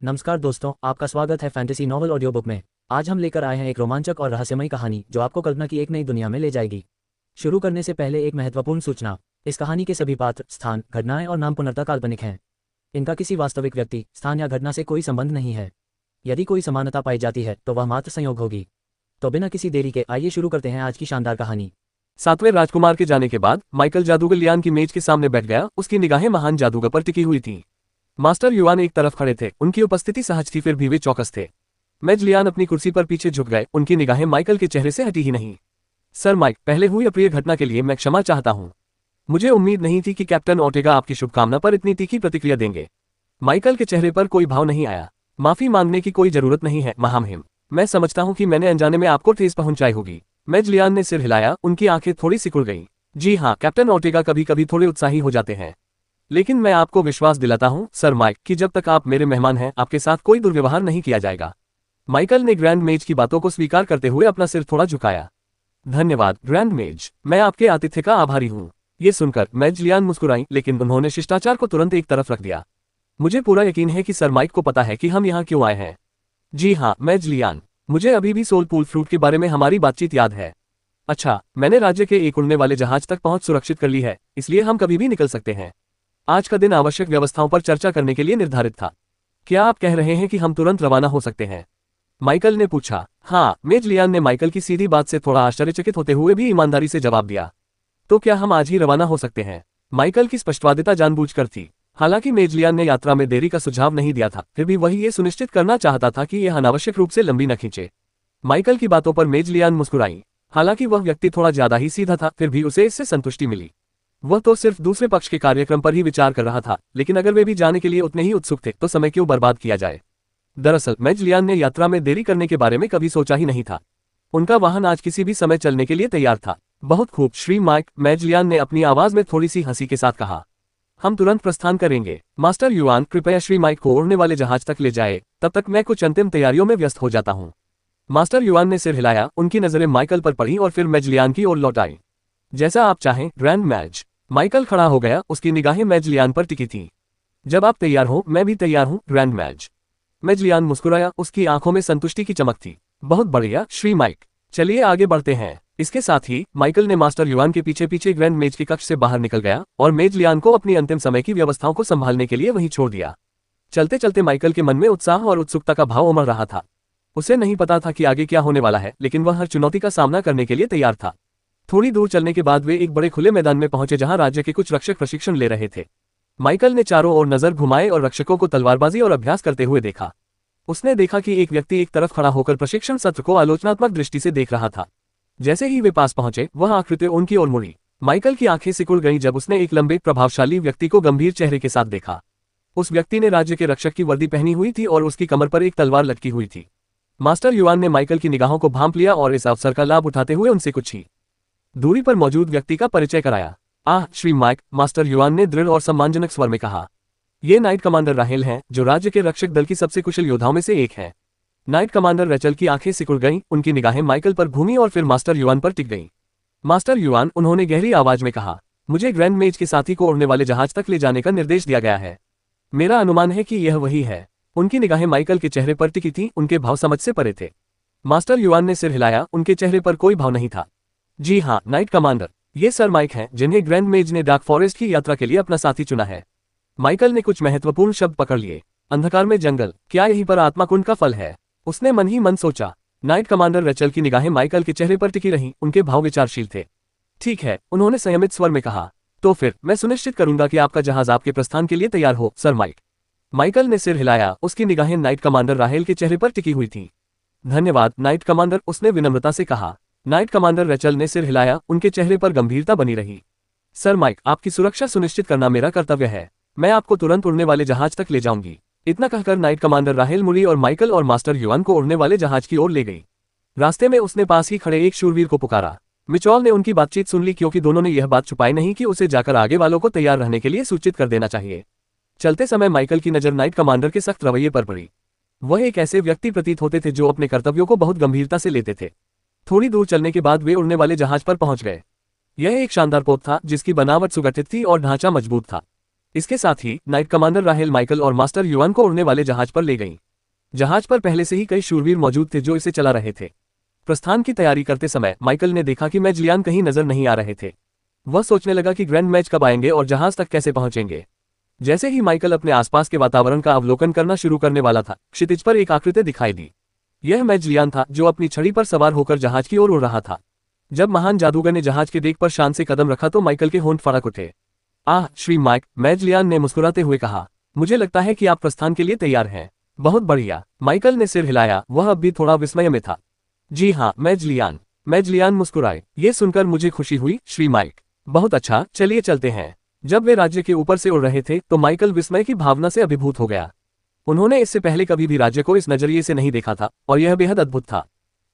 नमस्कार दोस्तों, आपका स्वागत है फैंटेसी नॉवल ऑडियो बुक में। आज हम लेकर आए हैं एक रोमांचक और रहस्यमयी कहानी जो आपको कल्पना की एक नई दुनिया में ले जाएगी। शुरू करने से पहले एक महत्वपूर्ण सूचना। इस कहानी के सभी पात्र, स्थान, घटनाएं और नाम पूर्णतः काल्पनिक हैं। इनका किसी वास्तविक व्यक्ति, स्थान या घटना से कोई संबंध नहीं है। यदि कोई समानता पाई जाती है तो वह मात्र संयोग होगी। तो बिना किसी देरी के आइए शुरू करते हैं आज की शानदार कहानी। 7वें राजकुमार के जाने के बाद माइकल जादूगर लियान की मेज के सामने बैठ गया। उसकी निगाहें महान जादूगर पर टिकी हुई थीं। मास्टर युआन एक तरफ खड़े थे। उनकी उपस्थिति सहज थी, फिर भी वे चौकस थे। मेज लियान अपनी कुर्सी पर पीछे झुक गए। उनकी निगाहें माइकल के चेहरे से हटी ही नहीं। सर माइक, पहले हुई अप्रिय घटना के लिए मैं क्षमा चाहता हूं। मुझे उम्मीद नहीं थी कि कैप्टन ओर्टेगा आपकी शुभकामना पर इतनी तीखी प्रतिक्रिया देंगे। माइकल के चेहरे पर कोई भाव नहीं आया। माफी मांगने की कोई जरूरत नहीं है महामहिम। मैं समझता हूं कि मैंने अनजाने में आपको ठेस पहुंचाई होगी। मेज लियान ने सिर हिलाया। उनकी आंखें थोड़ी सिकुड़ गईं। जी हाँ, कैप्टन ओर्टेगा कभी कभी थोड़े उत्साही हो जाते हैं, लेकिन मैं आपको विश्वास दिलाता हूं सर माइक कि जब तक आप मेरे मेहमान हैं आपके साथ कोई दुर्व्यवहार नहीं किया जाएगा। माइकल ने ग्रैंड मेज की बातों को स्वीकार करते हुए अपना सिर थोड़ा झुकाया। धन्यवाद ग्रैंड मेज, मैं आपके आतिथ्य का आभारी हूं। ये सुनकर मेज लियान मुस्कुराई, लेकिन उन्होंने शिष्टाचार को तुरंत एक तरफ रख दिया। मुझे पूरा यकीन है कि सर माइक को पता है कि हम यहाँ क्यों आए हैं। जी हाँ मेज लियान, मुझे अभी भी सोल पूल फ्रूट के बारे में हमारी बातचीत याद है। अच्छा, मैंने राज्य के एक उड़ने वाले जहाज तक पहुंच सुरक्षित कर ली है, इसलिए हम कभी भी निकल सकते हैं। आज का दिन आवश्यक व्यवस्थाओं पर चर्चा करने के लिए निर्धारित था। क्या आप कह रहे हैं कि हम तुरंत रवाना हो सकते हैं? माइकल ने पूछा। हाँ, मेज लियान ने माइकल की सीधी बात से थोड़ा आश्चर्यचकित होते हुए भी ईमानदारी से जवाब दिया। तो क्या हम आज ही रवाना हो सकते हैं? माइकल की स्पष्टवादिता जानबूझकर थी। हालांकि मेज लियान ने यात्रा में देरी का सुझाव नहीं दिया था, फिर भी वही ये सुनिश्चित करना चाहता था कि यह अनावश्यक रूप से लंबी न खींचे। माइकल की बातों पर मेज लियान मुस्कुराई। हालांकि वह व्यक्ति थोड़ा ज्यादा ही सीधा था, फिर भी उसे इससे संतुष्टि मिली। वह तो सिर्फ दूसरे पक्ष के कार्यक्रम पर ही विचार कर रहा था, लेकिन अगर वे भी जाने के लिए उतने ही उत्सुक थे तो समय क्यों बर्बाद किया जाए। दरअसल मेज लियान ने यात्रा में देरी करने के बारे में कभी सोचा ही नहीं था। उनका वाहन आज किसी भी समय चलने के लिए तैयार था। बहुत खूब श्री माइक, मेज लियान ने अपनी आवाज में थोड़ी सी हंसी के साथ कहा। हम तुरंत प्रस्थान करेंगे। मास्टर युआन, कृपया श्री माइक को उड़ने वाले जहाज तक ले जाए, तब तक मैं कुछ अंतिम तैयारियों में व्यस्त हो जाता हूँ। मास्टर युआन ने सिर हिलाया। उनकी नजरें माइकल पर पड़ी और फिर मेज लियान की ओर लौट आई। जैसा आप चाहें ग्रैंड मेज। माइकल खड़ा हो गया। उसकी निगाहें मेज लियान पर टिकी थीं। जब आप तैयार हो मैं भी तैयार हूं ग्रैंड मेज। मेज लियान मुस्कुराया। उसकी आंखों में संतुष्टि की चमक थी। बहुत बढ़िया श्री माइक, चलिए आगे बढ़ते हैं। इसके साथ ही माइकल ने मास्टर युआन के पीछे पीछे ग्रैंड मेज के कक्ष से बाहर निकल गया और मेज लियान को अपनी अंतिम समय की व्यवस्थाओं को संभालने के लिए वहीं छोड़ दिया। चलते चलते माइकल के मन में उत्साह और उत्सुकता का भाव उमड़ रहा था। उसे नहीं पता था कि आगे क्या होने वाला है, लेकिन वह हर चुनौती का सामना करने के लिए तैयार था। थोड़ी दूर चलने के बाद वे एक बड़े खुले मैदान में पहुंचे जहां राज्य के कुछ रक्षक प्रशिक्षण ले रहे थे। माइकल ने चारों ओर नजर घुमाए और रक्षकों को तलवारबाजी और अभ्यास करते हुए देखा। उसने देखा कि एक व्यक्ति एक तरफ खड़ा होकर प्रशिक्षण सत्र को आलोचनात्मक दृष्टि से देख रहा था। जैसे ही वे पास पहुंचे वह आकृति उनकी ओर मुड़ी। माइकल की आंखें सिकुड़ गईं जब उसने एक लंबे प्रभावशाली व्यक्ति को गंभीर चेहरे के साथ देखा। उस व्यक्ति ने राज्य के रक्षक की वर्दी पहनी हुई थी और उसकी कमर पर एक तलवार लटकी हुई थी। मास्टर युआन ने माइकल की निगाहों को भांप लिया और इस अवसर का लाभ उठाते हुए उनसे कुछ ही दूरी पर मौजूद व्यक्ति का परिचय कराया। आह श्री माइक, मास्टर युआन ने दृढ़ और सम्मानजनक स्वर में कहा। ये नाइट कमांडर राहेल हैं, जो राज्य के रक्षक दल की सबसे कुशल योद्धाओं में से एक है। नाइट कमांडर रेचल की आंखें सिकुड़ गईं। उनकी निगाहें माइकल पर घूमी और फिर मास्टर युआन पर टिक गईं। मास्टर युआन, उन्होंने गहरी आवाज में कहा, मुझे ग्रैंड मेज के साथी को उड़ने वाले जहाज तक ले जाने का निर्देश दिया गया है। मेरा अनुमान है कि यह वही है। उनकी निगाहें माइकल के चेहरे पर टिकी थीं। उनके भाव समझ से परे थे। मास्टर युआन ने सिर हिलाया। उनके चेहरे पर कोई भाव नहीं था। जी हाँ नाइट कमांडर, ये सर माइक हैं जिन्हें ग्रैंड मेज ने डार्क फॉरेस्ट की यात्रा के लिए अपना साथी चुना है। माइकल ने कुछ महत्वपूर्ण शब्द पकड़ लिए। अंधकार में जंगल, क्या यहीं पर आत्मा कुंड का फल है? उसने मन ही मन सोचा। नाइट कमांडर रेचल की निगाहें माइकल के चेहरे पर टिकी रहीं। उनके भाव विचारशील थे। ठीक है, उन्होंने संयमित स्वर में कहा, तो फिर मैं सुनिश्चित करूंगा कि आपका जहाज आपके प्रस्थान के लिए तैयार हो सर माइक। माइकल ने सिर हिलाया। उसकी निगाहें नाइट कमांडर राहेल के चेहरे पर टिकी हुई थीं। धन्यवाद नाइट कमांडर, उसने विनम्रता से कहा। नाइट कमांडर रेचल ने सिर हिलाया। उनके चेहरे पर गंभीरता बनी रही। सर माइक, आपकी सुरक्षा सुनिश्चित करना मेरा कर्तव्य है। मैं आपको तुरंत उड़ने वाले जहाज तक ले जाऊंगी। इतना कहकर नाइट कमांडर राहेल मुड़ी और माइकल और मास्टर युआन को उड़ने वाले जहाज की ओर ले गई। रास्ते में उसने पास ही खड़े एक शूरवीर को पुकारा। मिचॉल ने उनकी बातचीत सुन ली, क्योंकि दोनों ने यह बात छुपाई नहीं कि उसे जाकर आगे वालों को तैयार रहने के लिए सूचित कर देना चाहिए। चलते समय माइकल की नजर नाइट कमांडर के सख्त रवैये पर पड़ी। वह एक ऐसे व्यक्ति प्रतीत होते थे जो अपने कर्तव्यों को बहुत गंभीरता से लेते थे। थोड़ी दूर चलने के बाद वे उड़ने वाले जहाज पर पहुंच गए। यह एक शानदार पोत था जिसकी बनावट सुगठित थी और ढांचा मजबूत था। इसके साथ ही नाइट कमांडर राहेल माइकल और मास्टर युआन को उड़ने वाले जहाज पर ले गई। जहाज पर पहले से ही कई शूरवीर मौजूद थे जो इसे चला रहे थे। प्रस्थान की तैयारी करते समय माइकल ने देखा कि मैज लियान कहीं नजर नहीं आ रहे थे। वह सोचने लगा कि ग्रैंड मैच कब आएंगे और जहाज तक कैसे पहुंचेंगे। जैसे ही माइकल अपने आसपास के वातावरण का अवलोकन करना शुरू करने वाला था, क्षितिज पर एक आकृति दिखाई दी। यह मैज लियान था जो अपनी छड़ी पर सवार होकर जहाज की ओर उड़ रहा था। जब महान जादूगर ने जहाज के डेक पर शान से कदम रखा तो माइकल के होंठ फड़क उठे। आह श्री माइक, मैज लियान ने मुस्कुराते हुए कहा, मुझे लगता है कि आप प्रस्थान के लिए तैयार हैं। बहुत बढ़िया, माइकल ने सिर हिलाया, वह अब भी थोड़ा विस्मय में था। जी हाँ मैज लियान। मैज लियान मुस्कुराए, ये सुनकर मुझे खुशी हुई श्री माइक। बहुत अच्छा, चलिए चलते हैं। जब वे राज्य के ऊपर से उड़ रहे थे तो माइकल विस्मय की भावना से अभिभूत हो गया। उन्होंने इससे पहले कभी भी राज्य को इस नजरिए से नहीं देखा था और यह बेहद अद्भुत था।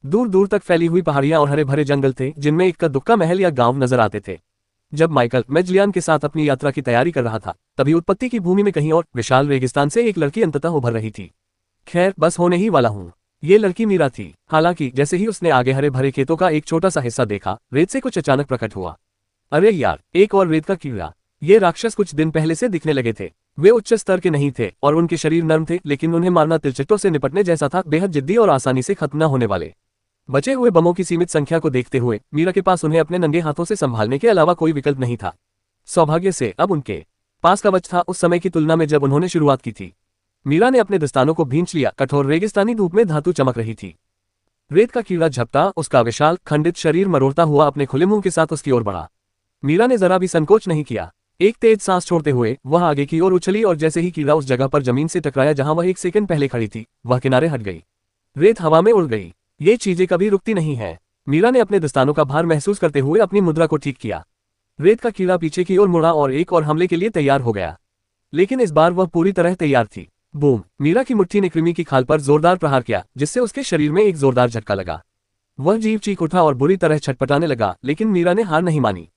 दूर दूर तक फैली हुई पहाड़ियां और हरे भरे जंगल थे जिनमें इक्का दुक्का महल या गांव नजर आते थे। जब माइकल मैज लियान के साथ अपनी यात्रा की तैयारी कर रहा था तभी उत्पत्ति की भूमि में कहीं और विशाल रेगिस्तान से एक लड़की अंततः उभर रही थी। खैर, बस होने ही वाला हूँ। ये लड़की मीरा थी। हालांकि जैसे ही उसने आगे हरे भरे खेतों का एक छोटा सा हिस्सा देखा, रेत से कुछ अचानक प्रकट हुआ। अरे यार, एक और रेत का कीड़ा। ये राक्षस कुछ दिन पहले से दिखने लगे थे। वे उच्च स्तर के नहीं थे और उनके शरीर नर्म थे, लेकिन उन्हें मारना तिलचट्टों से निपटने जैसा था, बेहद जिद्दी और आसानी से खत्म न होने वाले। बचे हुए बमों की सीमित संख्या को देखते हुए मीरा के पास उन्हें अपने नंगे हाथों से संभालने के अलावा कोई विकल्प नहीं था। सौभाग्य से अब उनके पास कवच था, उस समय की तुलना में जब उन्होंने शुरुआत की थी। मीरा ने अपने दस्तानों को भींच लिया। कठोर रेगिस्तानी धूप में धातु चमक रही थी। रेत का कीड़ा झपटा, उसका विशाल खंडित शरीर मरोड़ता हुआ अपने खुले मुंह के साथ उसकी ओर बढ़ा। मीरा ने जरा भी संकोच नहीं किया। एक तेज सांस छोड़ते हुए वह आगे की ओर उछली और जैसे ही कीड़ा उस जगह पर जमीन से टकराया जहां वह एक सेकंड पहले खड़ी थी, वह किनारे हट गई। रेत हवा में उड़ गई। ये चीजें कभी रुकती नहीं है। मीरा ने अपने दस्तानों का भार महसूस करते हुए अपनी मुद्रा को ठीक किया। रेत का कीड़ा पीछे की ओर मुड़ा और एक और हमले के लिए तैयार हो गया। लेकिन इस बार वह पूरी तरह तैयार थी। बूम! मीरा की मुट्ठी ने कृमि की खाल पर जोरदार प्रहार किया, जिससे उसके शरीर में एक जोरदार झटका लगा। वह जीव चीख उठा और बुरी तरह छटपटाने लगा, लेकिन मीरा ने हार नहीं मानी।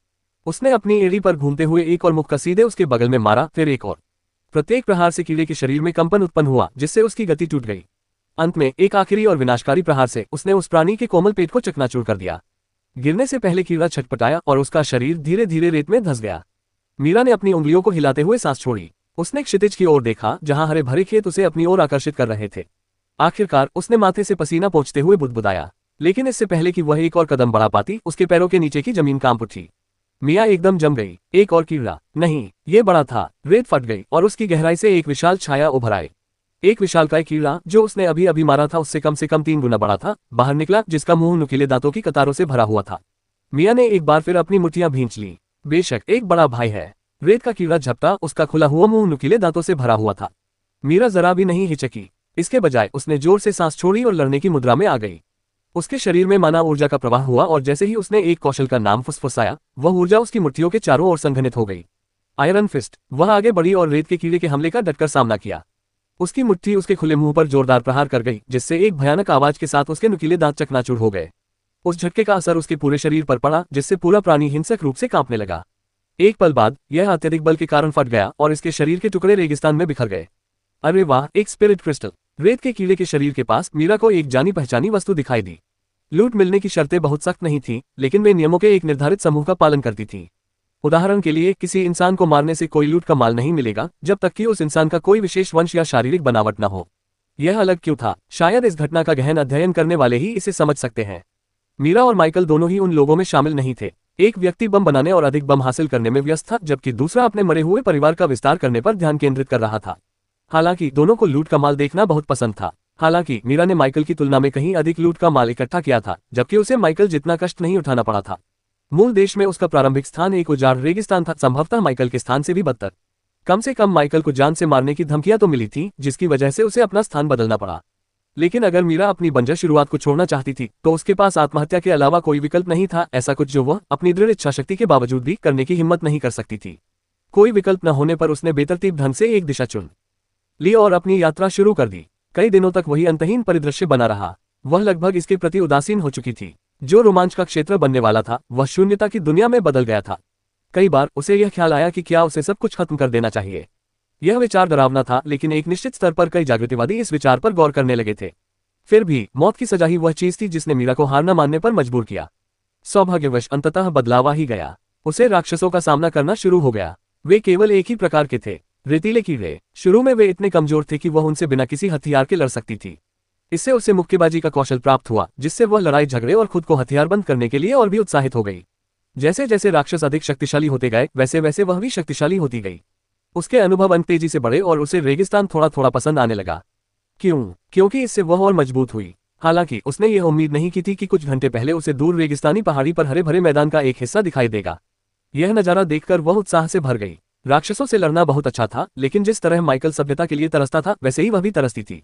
उसने अपनी एड़ी पर घूमते हुए एक और मुक्का सीधे उसके बगल में मारा, फिर एक और। प्रत्येक प्रहार से कीड़े के शरीर में कंपन उत्पन्न हुआ, जिससे उसकी गति टूट गई। अंत में एक आखिरी और विनाशकारी प्रहार से उसने उस प्राणी के कोमल पेट को चकनाचूर कर दिया। गिरने से पहले कीड़ा छटपटाया और उसका शरीर धीरे धीरे रेत में धंस गया। मीरा ने अपनी उंगलियों को हिलाते हुए सांस छोड़ी। उसने क्षितिज की ओर देखा जहां हरे भरे खेत उसे अपनी ओर आकर्षित कर रहे थे। आखिरकार उसने माथे से पसीना पोंछते हुए बुदबुदाया, लेकिन इससे पहले कि वह एक और कदम बढ़ा पाती, उसके पैरों के नीचे की जमीन कांप उठी। मिया एकदम जम गई। एक और कीड़ा नहीं, ये बड़ा था। रेत फट गई और उसकी गहराई से एक विशाल छाया उभर आई। एक विशालकाय कीड़ा जो उसने अभी अभी मारा था उससे कम से कम 3 गुना बड़ा था, बाहर निकला, जिसका मुंह नुकीले दांतों की कतारों से भरा हुआ था। मिया ने एक बार फिर अपनी मुट्ठियां भींच ली। बेशक एक बड़ा भाई है। रेत का कीड़ा झपटा, उसका खुला हुआ मुंह नुकीले दांतों से भरा हुआ था। मीरा जरा भी नहीं हिचकी। इसके बजाय उसने जोर से सांस छोड़ी और लड़ने की मुद्रा में आ गई। उसके शरीर में माना ऊर्जा का प्रवाह हुआ और जैसे ही उसने एक कौशल का नाम फुसफुसाया, वह ऊर्जा उसकी मुट्ठियों के चारों ओर संघनित हो गई। Iron fist. वह आगे बढ़ी और रेत के कीड़े के हमले का डटकर सामना किया। उसकी मुट्ठी उसके खुले मुंह पर जोरदार प्रहार कर गई, जिससे एक भयानक आवाज के साथ उसके नुकीले दांत चकनाचूर हो गए। उस झटके का असर उसके पूरे शरीर पर पड़ा, जिससे पूरा प्राणी हिंसक रूप से कांपने लगा। एक पल बाद यह अत्यधिक बल के कारण फट गया और इसके शरीर के टुकड़े रेगिस्तान में बिखर गए। अरे वाह, एक स्पिरिट क्रिस्टल। रेत के कीड़े के शरीर के पास मीरा को एक जानी पहचानी वस्तु दिखाई दी। लूट मिलने की शर्तें बहुत सख्त नहीं थीं, लेकिन वे नियमों के एक निर्धारित समूह का पालन करती थीं। उदाहरण के लिए, किसी इंसान को मारने से कोई लूट का माल नहीं मिलेगा जब तक कि उस इंसान का कोई विशेष वंश या शारीरिक बनावट न हो। यह अलग क्यों था? शायद इस घटना का गहन अध्ययन करने वाले ही इसे समझ सकते हैं। मीरा और माइकल दोनों ही उन लोगों में शामिल नहीं थे। एक व्यक्ति बम बनाने और अधिक बम हासिल करने में व्यस्त था, जबकि दूसरा अपने मरे हुए परिवार का विस्तार करने पर ध्यान केंद्रित कर रहा था। हालांकि दोनों को लूट का माल देखना बहुत पसंद था। हालांकि मीरा ने माइकल की तुलना में कहीं अधिक लूट का माल इकट्ठा किया था, जबकि उसे माइकल जितना कष्ट नहीं उठाना पड़ा था। मूल देश में उसका प्रारंभिक स्थान एक उजाड़ रेगिस्तान था, संभवतः माइकल के स्थान से भी बदतर। कम से कम माइकल को जान से मारने की धमकियां तो मिली थी, जिसकी वजह से उसे अपना स्थान बदलना पड़ा। लेकिन अगर मीरा अपनी बंजर शुरुआत को छोड़ना चाहती थी तो उसके पास आत्महत्या के अलावा कोई विकल्प नहीं था, ऐसा कुछ जो वह अपनी दृढ़ इच्छाशक्ति के बावजूद भी करने की हिम्मत नहीं कर सकती थी। कोई विकल्प न होने पर उसने बेतरतीब ढंग से एक दिशा चुन ली और अपनी यात्रा शुरू कर दी। कई दिनों तक वही अंतहीन परिदृश्य बना रहा। वह लगभग इसके प्रति उदासीन हो चुकी थी। जो रोमांच का क्षेत्र बनने वाला था वह शून्यता की दुनिया में बदल गया था। कई बार उसे यह ख्याल आया कि क्या उसे सब कुछ खत्म कर देना चाहिए। यह विचार डरावना था, लेकिन एक निश्चित स्तर पर कई जागृतिवादी इस विचार पर गौर करने लगे थे। फिर भी मौत की सजा ही वह चीज थी जिसने मीरा को हार न मानने पर मजबूर किया। सौभाग्यवश अंततः बदलाव आ ही गया। उसे राक्षसों का सामना करना शुरू हो गया। वे केवल एक ही प्रकार के थे, रेतीले कीड़े। शुरू में वे इतने कमजोर थे कि वह उनसे बिना किसी हथियार के लड़ सकती थी। इससे उसे मुक्केबाजी का कौशल प्राप्त हुआ, जिससे वह लड़ाई झगड़े और खुद को हथियारबंद करने के लिए और भी उत्साहित हो गई। जैसे जैसे राक्षस अधिक शक्तिशाली होते गए, वैसे वैसे वह भी शक्तिशाली होती गई। उसके अनुभव अंत तेजी से बढ़े और उसे रेगिस्तान थोड़ा थोड़ा पसंद आने लगा। क्योंकि इससे वह और मजबूत हुई। हालांकि उसने यह उम्मीद नहीं की थी कि कुछ घंटे पहले उसे दूर रेगिस्तानी पहाड़ी पर हरे भरे मैदान का एक हिस्सा दिखाई देगा। यह नजारा देखकर वह उत्साह से भर गई। राक्षसों से लड़ना बहुत अच्छा था, लेकिन जिस तरह माइकल सभ्यता के लिए तरसता था, वैसे ही वह भी तरसती थी।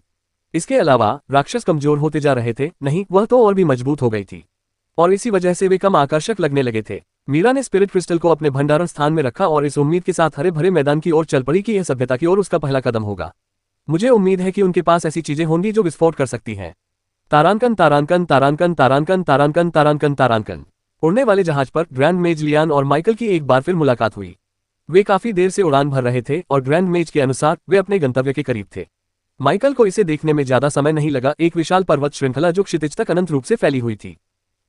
इसके अलावा राक्षस कमजोर होते जा रहे थे, नहीं, वह तो और भी मजबूत हो गई थी, और इसी वजह से वे कम आकर्षक लगने लगे थे। मीरा ने स्पिरिट क्रिस्टल को अपने भंडारण स्थान में रखा और इस उम्मीद के साथ हरे भरे मैदान की ओर चल पड़ी कि यह सभ्यता की ओर उसका पहला कदम होगा। मुझे उम्मीद है कि उनके पास ऐसी चीजें होंगी जो विस्फोट कर सकती हैं। तारांकन तारांकन तारांकन तारांकन तारांकन तारांकन तारांकन। उड़ने वाले जहाज पर ग्रैंड मेज लियान और माइकल की एक बार फिर मुलाकात हुई। वे काफी देर से उड़ान भर रहे थे और ग्रैंड मेज के अनुसार वे अपने गंतव्य के करीब थे। माइकल को इसे देखने में ज्यादा समय नहीं लगा। एक विशाल पर्वत श्रृंखला जो क्षितिज तक अनंत रूप से फैली हुई थी।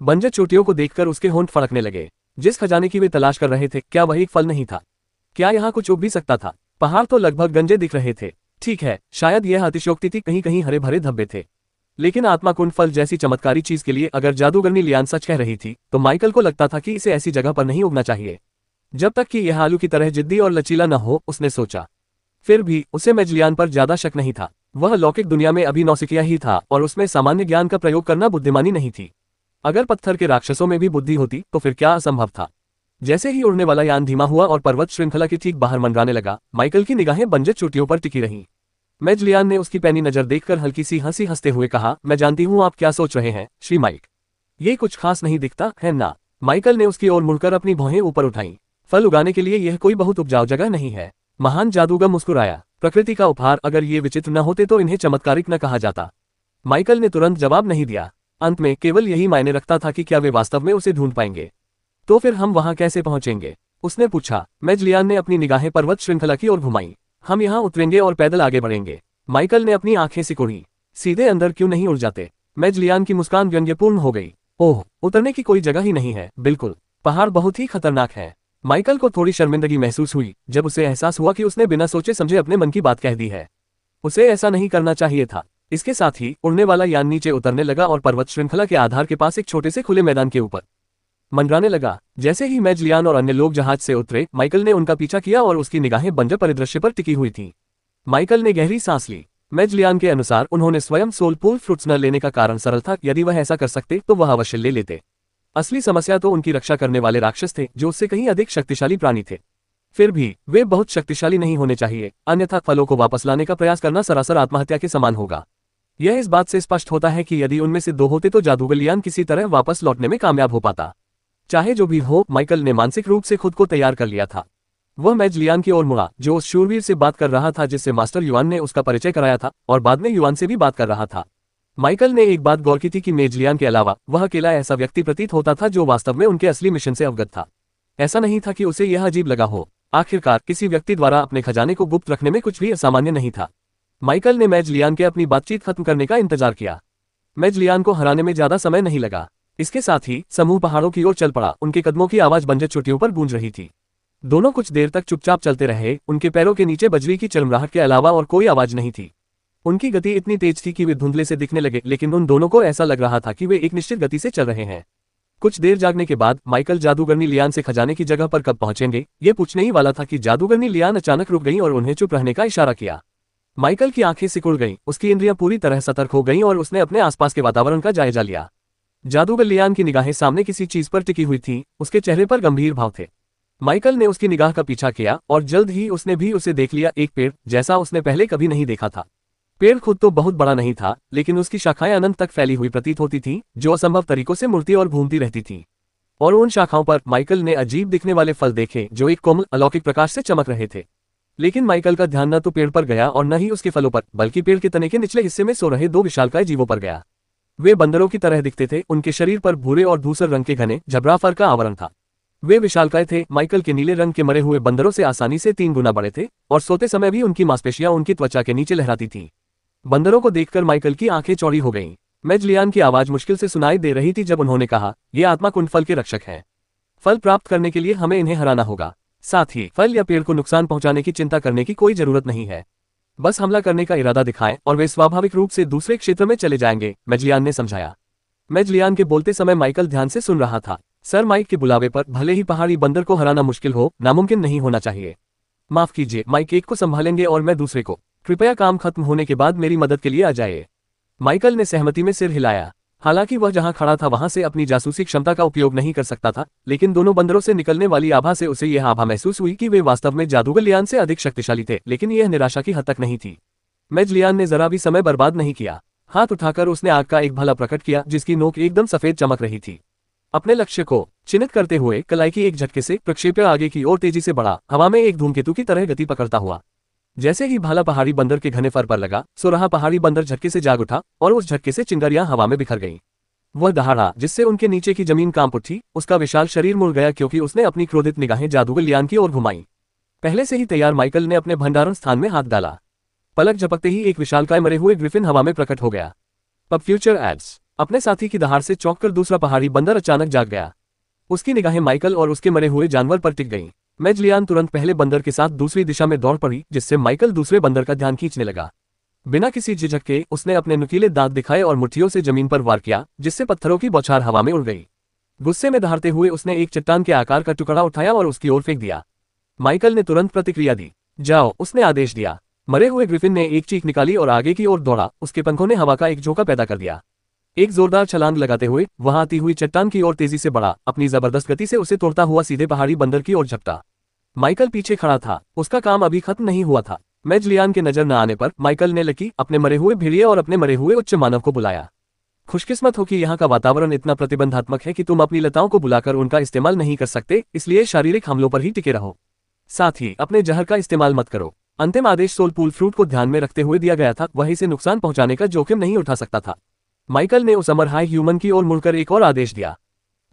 बंजर चोटियों को देखकर उसके होंठ फड़कने लगे। जिस खजाने की वे तलाश कर रहे थे, क्या वह एक फल नहीं था? क्या यहाँ कुछ उग भी सकता था? पहाड़ तो लगभग गंजे दिख रहे थे। ठीक है, शायद यह अतिशयोक्ति थी, कहीं कहीं हरे भरे धब्बे थे। लेकिन आत्मा कुंड फल जैसी चमत्कारी चीज के लिए अगर जादूगरनी लियान सच कह रही थी, तो माइकल को लगता था कि इसे ऐसी जगह पर नहीं उगना चाहिए जब तक कि यह आलू की तरह जिद्दी और लचीला न हो, उसने सोचा। फिर भी उसे मेजलियान पर ज्यादा शक नहीं था। वह लौकिक दुनिया में अभी नौसिखिया ही था और उसमें सामान्य ज्ञान का प्रयोग करना बुद्धिमानी नहीं थी। अगर पत्थर के राक्षसों में भी बुद्धि होती तो फिर क्या असंभव था? जैसे ही उड़ने वाला यान धीमा हुआ और पर्वत श्रृंखला के ठीक बाहर मंडराने लगा, माइकल की निगाहें बंजर चोटियों पर टिकी रहीं। मेजलियान ने उसकी पैनी नजर देखकर हल्की सी हंसी हंसते हुए कहा, मैं जानती हूँ आप क्या सोच रहे हैं, श्री माइक। ये कुछ खास नहीं दिखता है ना? माइकल ने उसकी ओर मुड़कर अपनी भौहें ऊपर उठाईं। फल उगाने के लिए यह कोई बहुत उपजाऊ जगह नहीं है। महान जादूगर मुस्कुराया। प्रकृति का उपहार, अगर ये विचित्र न होते तो इन्हें चमत्कारिक न कहा जाता। माइकल ने तुरंत जवाब नहीं दिया। अंत में केवल यही मायने रखता था कि क्या वे वास्तव में उसे ढूंढ पाएंगे। तो फिर हम वहां कैसे पहुंचेंगे? उसने पूछा। मेजलियान ने अपनी निगाहें पर्वत श्रृंखला की ओर घुमाई। हम यहाँ उतरेंगे और पैदल आगे बढ़ेंगे। माइकल ने अपनी आंखें सिकुड़ी। सीधे अंदर क्यों नहीं उड़ जाते? मेजलियान की मुस्कान व्यंग्यपूर्ण हो गई। ओह, उतरने की कोई जगह ही नहीं है। बिल्कुल, पहाड़ बहुत ही खतरनाक है। माइकल को थोड़ी शर्मिंदगी महसूस हुई जब उसे एहसास हुआ कि उसने बिना सोचे समझे अपने मन की बात कह दी है। उसे ऐसा नहीं करना चाहिए था। इसके साथ ही उड़ने वाला यान नीचे उतरने लगा और पर्वत श्रृंखला के आधार के पास एक छोटे से खुले मैदान के ऊपर मंडराने लगा। जैसे ही मेजलियान और अन्य लोग जहाज से उतरे, माइकल ने उनका पीछा किया और उसकी निगाहें बंजर परिदृश्य पर टिकी हुई थीं। माइकल ने गहरी सांस ली। मेजलियान के अनुसार उन्होंने स्वयं सोलफुल फ्रूट्स न लेने का कारण सरल था। यदि वह ऐसा कर सकते तो वह अवश्य ले लेते। असली समस्या तो उनकी रक्षा करने वाले राक्षस थे, जो उससे कहीं अधिक शक्तिशाली प्राणी थे। फिर भी वे बहुत शक्तिशाली नहीं होने चाहिए, अन्यथा फलों को वापस लाने का प्रयास करना सरासर आत्महत्या के समान होगा। यह इस बात से स्पष्ट होता है कि यदि उनमें से दो होते तो जादूगर लियान किसी तरह वापस लौटने में कामयाब हो पाता। चाहे जो भी हो, माइकल ने मानसिक रूप से खुद को तैयार कर लिया था। वह मेजलियान की ओर मुड़ा, जो उस शूरवीर से बात कर रहा था जिससे मास्टर युआन ने उसका परिचय कराया था, और बाद में युआन से भी बात कर रहा था। माइकल ने एक बात गौर की थी कि मेजलियान के अलावा वह अकेला ऐसा व्यक्ति प्रतीत होता था जो वास्तव में उनके असली मिशन से अवगत था। ऐसा नहीं था कि उसे यह अजीब लगा हो। आखिरकार किसी व्यक्ति द्वारा अपने खजाने को गुप्त रखने में कुछ भी असामान्य नहीं था। माइकल ने मेजलियान के अपनी बातचीत खत्म करने का इंतजार किया। मेजलियान को हराने में ज्यादा समय नहीं लगा। इसके साथ ही समूह पहाड़ों की ओर चल पड़ा। उनके कदमों की आवाज बंजर चोटियों पर गूंज रही थी। दोनों कुछ देर तक चुपचाप चलते रहे। उनके पैरों के नीचे बजरी की चरमराहट के अलावा और कोई आवाज नहीं थी। उनकी गति इतनी तेज थी कि वे धुंधले से दिखने लगे, लेकिन उन दोनों को ऐसा लग रहा था कि वे एक निश्चित गति से चल रहे हैं। कुछ देर जागने के बाद माइकल जादूगरनी लियान से खजाने की जगह पर कब पहुंचेंगे ये पूछने ही वाला था कि जादूगरनी लियान अचानक रुक गई और उन्हें चुप रहने का इशारा किया। माइकल की आंखें सिकुड़ गईं, उसकी इंद्रियां पूरी तरह सतर्क हो गईं और उसने अपने आसपास के वातावरण का जायजा लिया। जादूगर लियान की निगाहें सामने किसी चीज पर टिकी हुई थीं, उसके चेहरे पर गंभीर भाव थे। माइकल ने उसकी निगाह का पीछा किया और जल्द ही उसने भी उसे देख लिया, एक पेड़ जैसा उसने पहले कभी नहीं देखा था। पेड़ खुद तो बहुत बड़ा नहीं था, लेकिन उसकी शाखाएं अनंत तक फैली हुई प्रतीत होती थीं, जो असंभव तरीकों से मुड़ती और घूमती रहती थीं। और उन शाखाओं पर माइकल ने अजीब दिखने वाले फल देखे जो एक कोमल अलौकिक प्रकाश से चमक रहे थे। लेकिन माइकल का ध्यान न तो पेड़ पर गया और न ही उसके फलों पर, बल्कि पेड़ के तने के निचले हिस्से में सो रहे दो विशालकाय जीवों पर गया। वे बंदरों की तरह दिखते थे। उनके शरीर पर भूरे और धूसर रंग के घने झबरा फर का आवरण था। वे विशालकाय थे, माइकल के नीले रंग के मरे हुए बंदरों से आसानी से 3 गुना बड़े थे, और सोते समय भी उनकी मांसपेशियां उनकी त्वचा के नीचे लहराती थीं। बंदरों को देखकर माइकल की आंखें चौड़ी हो गईं। मेजलियान की आवाज मुश्किल से सुनाई दे रही थी जब उन्होंने कहा, ये आत्मा कुंड फल के रक्षक हैं। फल प्राप्त करने के लिए हमें इन्हें हराना होगा। साथ ही फल या पेड़ को नुकसान पहुंचाने की चिंता करने की कोई जरूरत नहीं है। बस हमला करने का इरादा दिखाएं और वे स्वाभाविक रूप से दूसरे क्षेत्र में चले जाएंगे, मेजलियान ने समझाया। मेजलियान के बोलते समय माइकल ध्यान से सुन रहा था। सर माइक के बुलावे पर भले ही पहाड़ी बंदर को हराना मुश्किल हो, नामुमकिन नहीं होना चाहिए। माफ कीजिए, माइक एक को संभालेंगे और मैं दूसरे को। कृपया काम खत्म होने के बाद मेरी मदद के लिए आ जाइए। माइकल ने सहमति में सिर हिलाया। हालांकि वह जहां खड़ा था वहां से अपनी जासूसी क्षमता का उपयोग नहीं कर सकता था, लेकिन दोनों बंदरों से निकलने वाली आभा से उसे यह आभा महसूस हुई कि वे वास्तव में जादूगर लियान से अधिक शक्तिशाली थे, लेकिन यह निराशा की हद तक नहीं थी। मेजलियान ने जरा भी समय बर्बाद नहीं किया। हाथ उठाकर उसने आग का एक भला प्रकट किया जिसकी नोक एकदम सफेद चमक रही थी। अपने लक्ष्य को चिन्हित करते हुए कलाई की एक झटके से प्रक्षेप्य आगे की ओर तेजी से बढ़ा, हवा में एक धूमकेतु की तरह गति पकड़ता हुआ। जैसे ही भाला पहाड़ी बंदर के घने फर पर लगा, सो रहा पहाड़ी बंदर झटके से जाग उठा और उस झटके से चिंगारियां हवा में बिखर गईं। वह दहाड़ा जिससे उनके नीचे की जमीन कांप उठी, उसका विशाल शरीर मुड़ गया क्योंकि उसने अपनी क्रोधित निगाहें जादूगर लियान की ओर घुमाई। पहले से ही तैयार माइकल ने अपने भंडारण स्थान में हाथ डाला। पलक झपकते ही एक विशालकाय मरे हुए ग्रिफिन हवा में प्रकट हो गया। पब फ्यूचर एड्स। अपने साथी की दहाड़ से चौंककर दूसरा पहाड़ी बंदर अचानक जाग गया। उसकी निगाहें माइकल और उसके मरे हुए जानवर पर टिक गईं। मेजलियान तुरंत पहले बंदर के साथ दूसरी दिशा में दौड़ पड़ी, जिससे माइकल दूसरे बंदर का ध्यान खींचने लगा। बिना किसी झिझक के उसने अपने नुकीले दांत दिखाए और मुट्ठियों से जमीन पर वार किया, जिससे पत्थरों की बौछार हवा में उड़ गई। गुस्से में दहाड़ते हुए उसने एक चट्टान के आकार का टुकड़ा उठाया और उसकी ओर फेंक दिया। माइकल ने तुरंत प्रतिक्रिया दी। जाओ, उसने आदेश दिया। मरे हुए ग्रिफिन ने एक चीख निकाली और आगे की ओर दौड़ा। उसके पंखों ने हवा का एक झोंका पैदा कर दिया। एक जोरदार छलांग लगाते हुए वह आती हुई चट्टान की ओर तेजी से बढ़ा, अपनी जबरदस्त गति से उसे तोड़ता हुआ सीधे पहाड़ी बंदर की ओर झपटा। माइकल पीछे खड़ा था, उसका काम अभी खत्म नहीं हुआ था। मेजलियान के नजर न आने पर माइकल ने लकी, अपने मरे हुए भेड़िए और अपने मरे हुए उच्च मानव को बुलाया। खुशकिस्मत हो कि यहाँ का वातावरण इतना प्रतिबंधात्मक है कि तुम अपनी लताओं को बुलाकर उनका इस्तेमाल नहीं कर सकते, इसलिए शारीरिक हमलों पर ही टिके रहो। साथ ही अपने जहर का इस्तेमाल मत करो। अंतिम आदेश सोल पूल फ्रूट को ध्यान में रखते हुए दिया गया था, वह इसे नुकसान पहुंचाने का जोखिम नहीं उठा सकता था। माइकल ने उस अमर हाई ह्यूमन की ओर मुड़कर एक और आदेश दिया।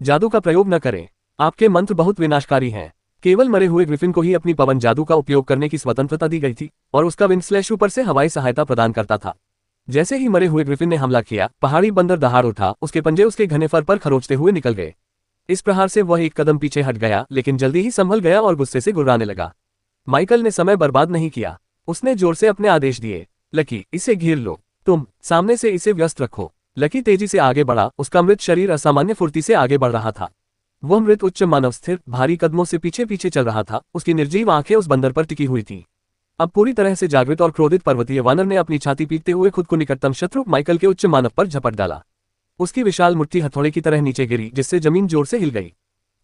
जादू का प्रयोग न करें। आपके मंत्र बहुत विनाशकारी हैं। केवल मरे हुए ग्रिफिन को ही अपनी पवन जादू का उपयोग करने की स्वतंत्रता दी गई थी और उसका विंग ऊपर से हवाई सहायता प्रदान करता था। जैसे ही मरे हुए ग्रिफिन ने हमला किया, पहाड़ी बंदर दहाड़ उठा, उसके पंजे उसके घने फर पर खरोंचते हुए निकल गए। इस प्रहार से वह एक कदम पीछे हट गया, लेकिन जल्दी ही संभल गया और गुस्से से गुर्राने लगा। माइकल ने समय बर्बाद नहीं किया। उसने जोर से अपने आदेश दिए। लकी, इसे घेर लो। तुम सामने से इसे व्यस्त रखो। लकी तेजी से आगे बढ़ा, उसका मृत शरीर असामान्य फुर्ती से आगे बढ़ रहा था। वह मृत उच्च मानव स्थिर भारी कदमों से पीछे पीछे चल रहा था, उसकी निर्जीव आंखें उस बंदर पर टिकी हुई थीं। अब पूरी तरह से जागृत और क्रोधित पर्वतीय वानर ने अपनी छाती पीटते हुए खुद को निकटतम शत्रु माइकल के उच्च मानव पर झपट डाला। उसकी विशाल मुट्ठी हथौड़े की तरह नीचे गिरी, जिससे जमीन जोर से हिल गई।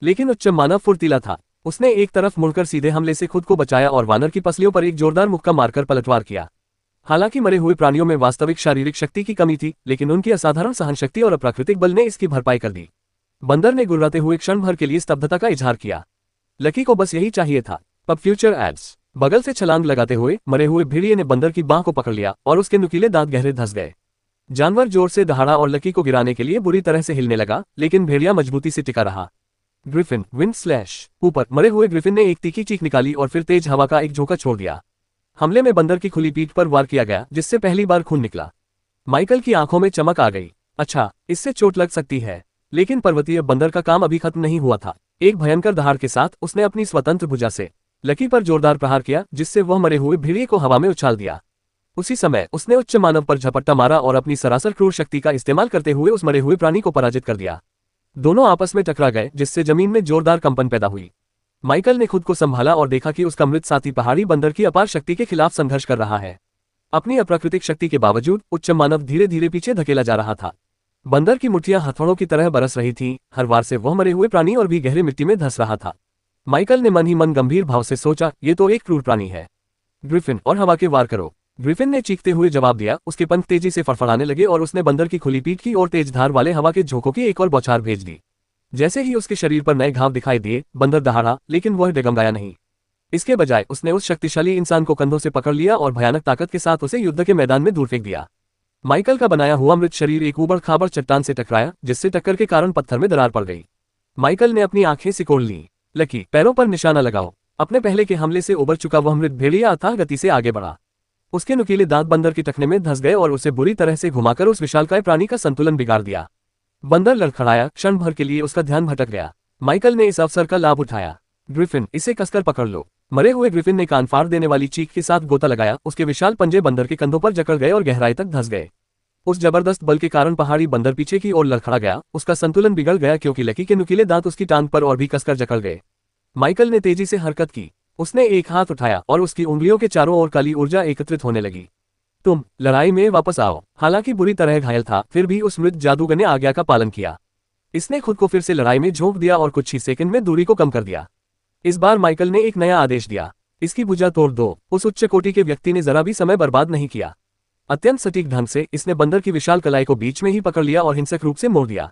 लेकिन उच्च मानव फुर्तीला था। उसने एक तरफ मुड़कर सीधे हमले से खुद को बचाया और वानर की पसलियों पर एक जोरदार मुक्का मारकर पलटवार किया। हालांकि मरे हुए प्राणियों में वास्तविक शारीरिक शक्ति की कमी थी, लेकिन उनकी असाधारण सहनशक्ति और अप्राकृतिक बल ने इसकी भरपाई कर दी। बंदर ने गुर्राते हुए क्षण भर के लिए स्तब्धता का इजहार किया। लकी को बस यही चाहिए था। पब फ्यूचर एड्स। बगल से छलांग लगाते हुए मरे हुए भेड़िए ने बंदर की बांह को पकड़ लिया और उसके नुकीले दांत गहरे धंस गए। जानवर जोर से दहाड़ा और लकी को गिराने के लिए बुरी तरह से हिलने लगा, लेकिन भेड़िया मजबूती से टिका रहा। Griffin wind slash. ऊपर मरे हुए ग्रिफिन ने एक तीखी चीख निकाली और फिर तेज हवा का एक झोंका छोड़ दिया। हमले में बंदर की खुली पीठ पर वार किया गया, जिससे पहली बार खून निकला। माइकल की आंखों में चमक आ गई। अच्छा, इससे चोट लग सकती है। लेकिन पर्वतीय बंदर का काम अभी खत्म नहीं हुआ था। एक भयंकर दहाड़ के साथ उसने अपनी स्वतंत्र भुजा से लकी पर जोरदार प्रहार किया, जिससे वह मरे हुए भेड़िए को हवा में उछाल दिया। उसी समय उसने उच्च मानव पर झपट्टा मारा और अपनी सरासर क्रूर शक्ति का इस्तेमाल करते हुए उस मरे हुए प्राणी को पराजित कर दिया। दोनों आपस में टकरा गए, जिससे जमीन में जोरदार कंपन पैदा हुई। माइकल ने खुद को संभाला और देखा कि उसका मृत साथी पहाड़ी बंदर की अपार शक्ति के खिलाफ संघर्ष कर रहा है। अपनी अप्राकृतिक शक्ति के बावजूद उच्च मानव धीरे धीरे पीछे धकेला जा रहा था। बंदर की मुट्ठियां हथौड़ों की तरह बरस रही थीं, हर वार से वह मरे हुए प्राणी और भी गहरे मिट्टी में धंस रहा था। माइकल ने मन ही मन गंभीर भाव से सोचा, ये तो एक क्रूर प्राणी है। ग्रिफिन, और हवा के वार करो। ग्रिफिन ने चीखते हुए जवाब दिया। उसके पंख तेजी से फड़फड़ाने लगे और उसने बंदर की खुली पीठ की ओर तेज धार वाले हवा के झोंकों की एक और बौछार भेज दी। जैसे ही उसके शरीर पर नए घाव दिखाई दिए, बंदर दहाड़ा, लेकिन वह डगमगाया नहीं। इसके बजाय उसने उस शक्तिशाली इंसान को कंधों से पकड़ लिया और भयानक ताकत के साथ उसे युद्ध के मैदान में दूर फेंक दिया। माइकल का बनाया हुआ मृत शरीर एक ऊबड़ खाबड़ चट्टान से टकराया, जिससे टक्कर के कारण पत्थर में दरार पड़ गई। माइकल ने अपनी आंखें सिकोड़ लीं। लकी, पैरों पर निशाना लगाओ। अपने पहले के हमले से उबर चुका वह मृत भेड़िया अथाह गति से आगे बढ़ा। उसके नुकीले दांत बंदर के टखने में धंस गए और उसे बुरी तरह से घुमाकर उस विशालकाय प्राणी का संतुलन बिगाड़ दिया। बंदर लड़खड़ाया, क्षण भर के लिए उसका ध्यान भटक गया। माइकल ने इस अवसर का लाभ उठाया। ग्रिफिन, इसे कसकर पकड़ लो। मरे हुए ग्रिफिन ने कान फाड़ देने वाली चीख के साथ गोता लगाया, उसके विशाल पंजे बंदर के कंधों पर जकड़ गए और गहराई तक धंस गए। उस जबरदस्त बल के कारण पहाड़ी बंदर पीछे की ओर लड़खड़ा गया, उसका संतुलन बिगड़ गया क्योंकि लकी के नुकीले दांत उसकी टांग पर और भी कसकर जकड़ गए। माइकल ने तेजी से हरकत की, उसने एक हाथ उठाया और उसकी उंगलियों के चारों ओर काली ऊर्जा एकत्रित होने लगी। तुम लड़ाई में वापस आओ। हालांकि बुरी तरह घायल था, फिर भी उस मृत जादूगर ने आज्ञा का पालन किया। इसने खुद को फिर से लड़ाई में झोंक दिया और कुछ ही सेकंड में दूरी को कम कर दिया। इस बार माइकल ने एक नया आदेश दिया, इसकी भुजा तोड़ दो। उस उच्च कोटि के व्यक्ति ने जरा भी समय बर्बाद नहीं किया। अत्यंत सटीक ढंग से इसने बंदर की विशाल कलाई को बीच में ही पकड़ लिया और हिंसक रूप से मोड़ दिया।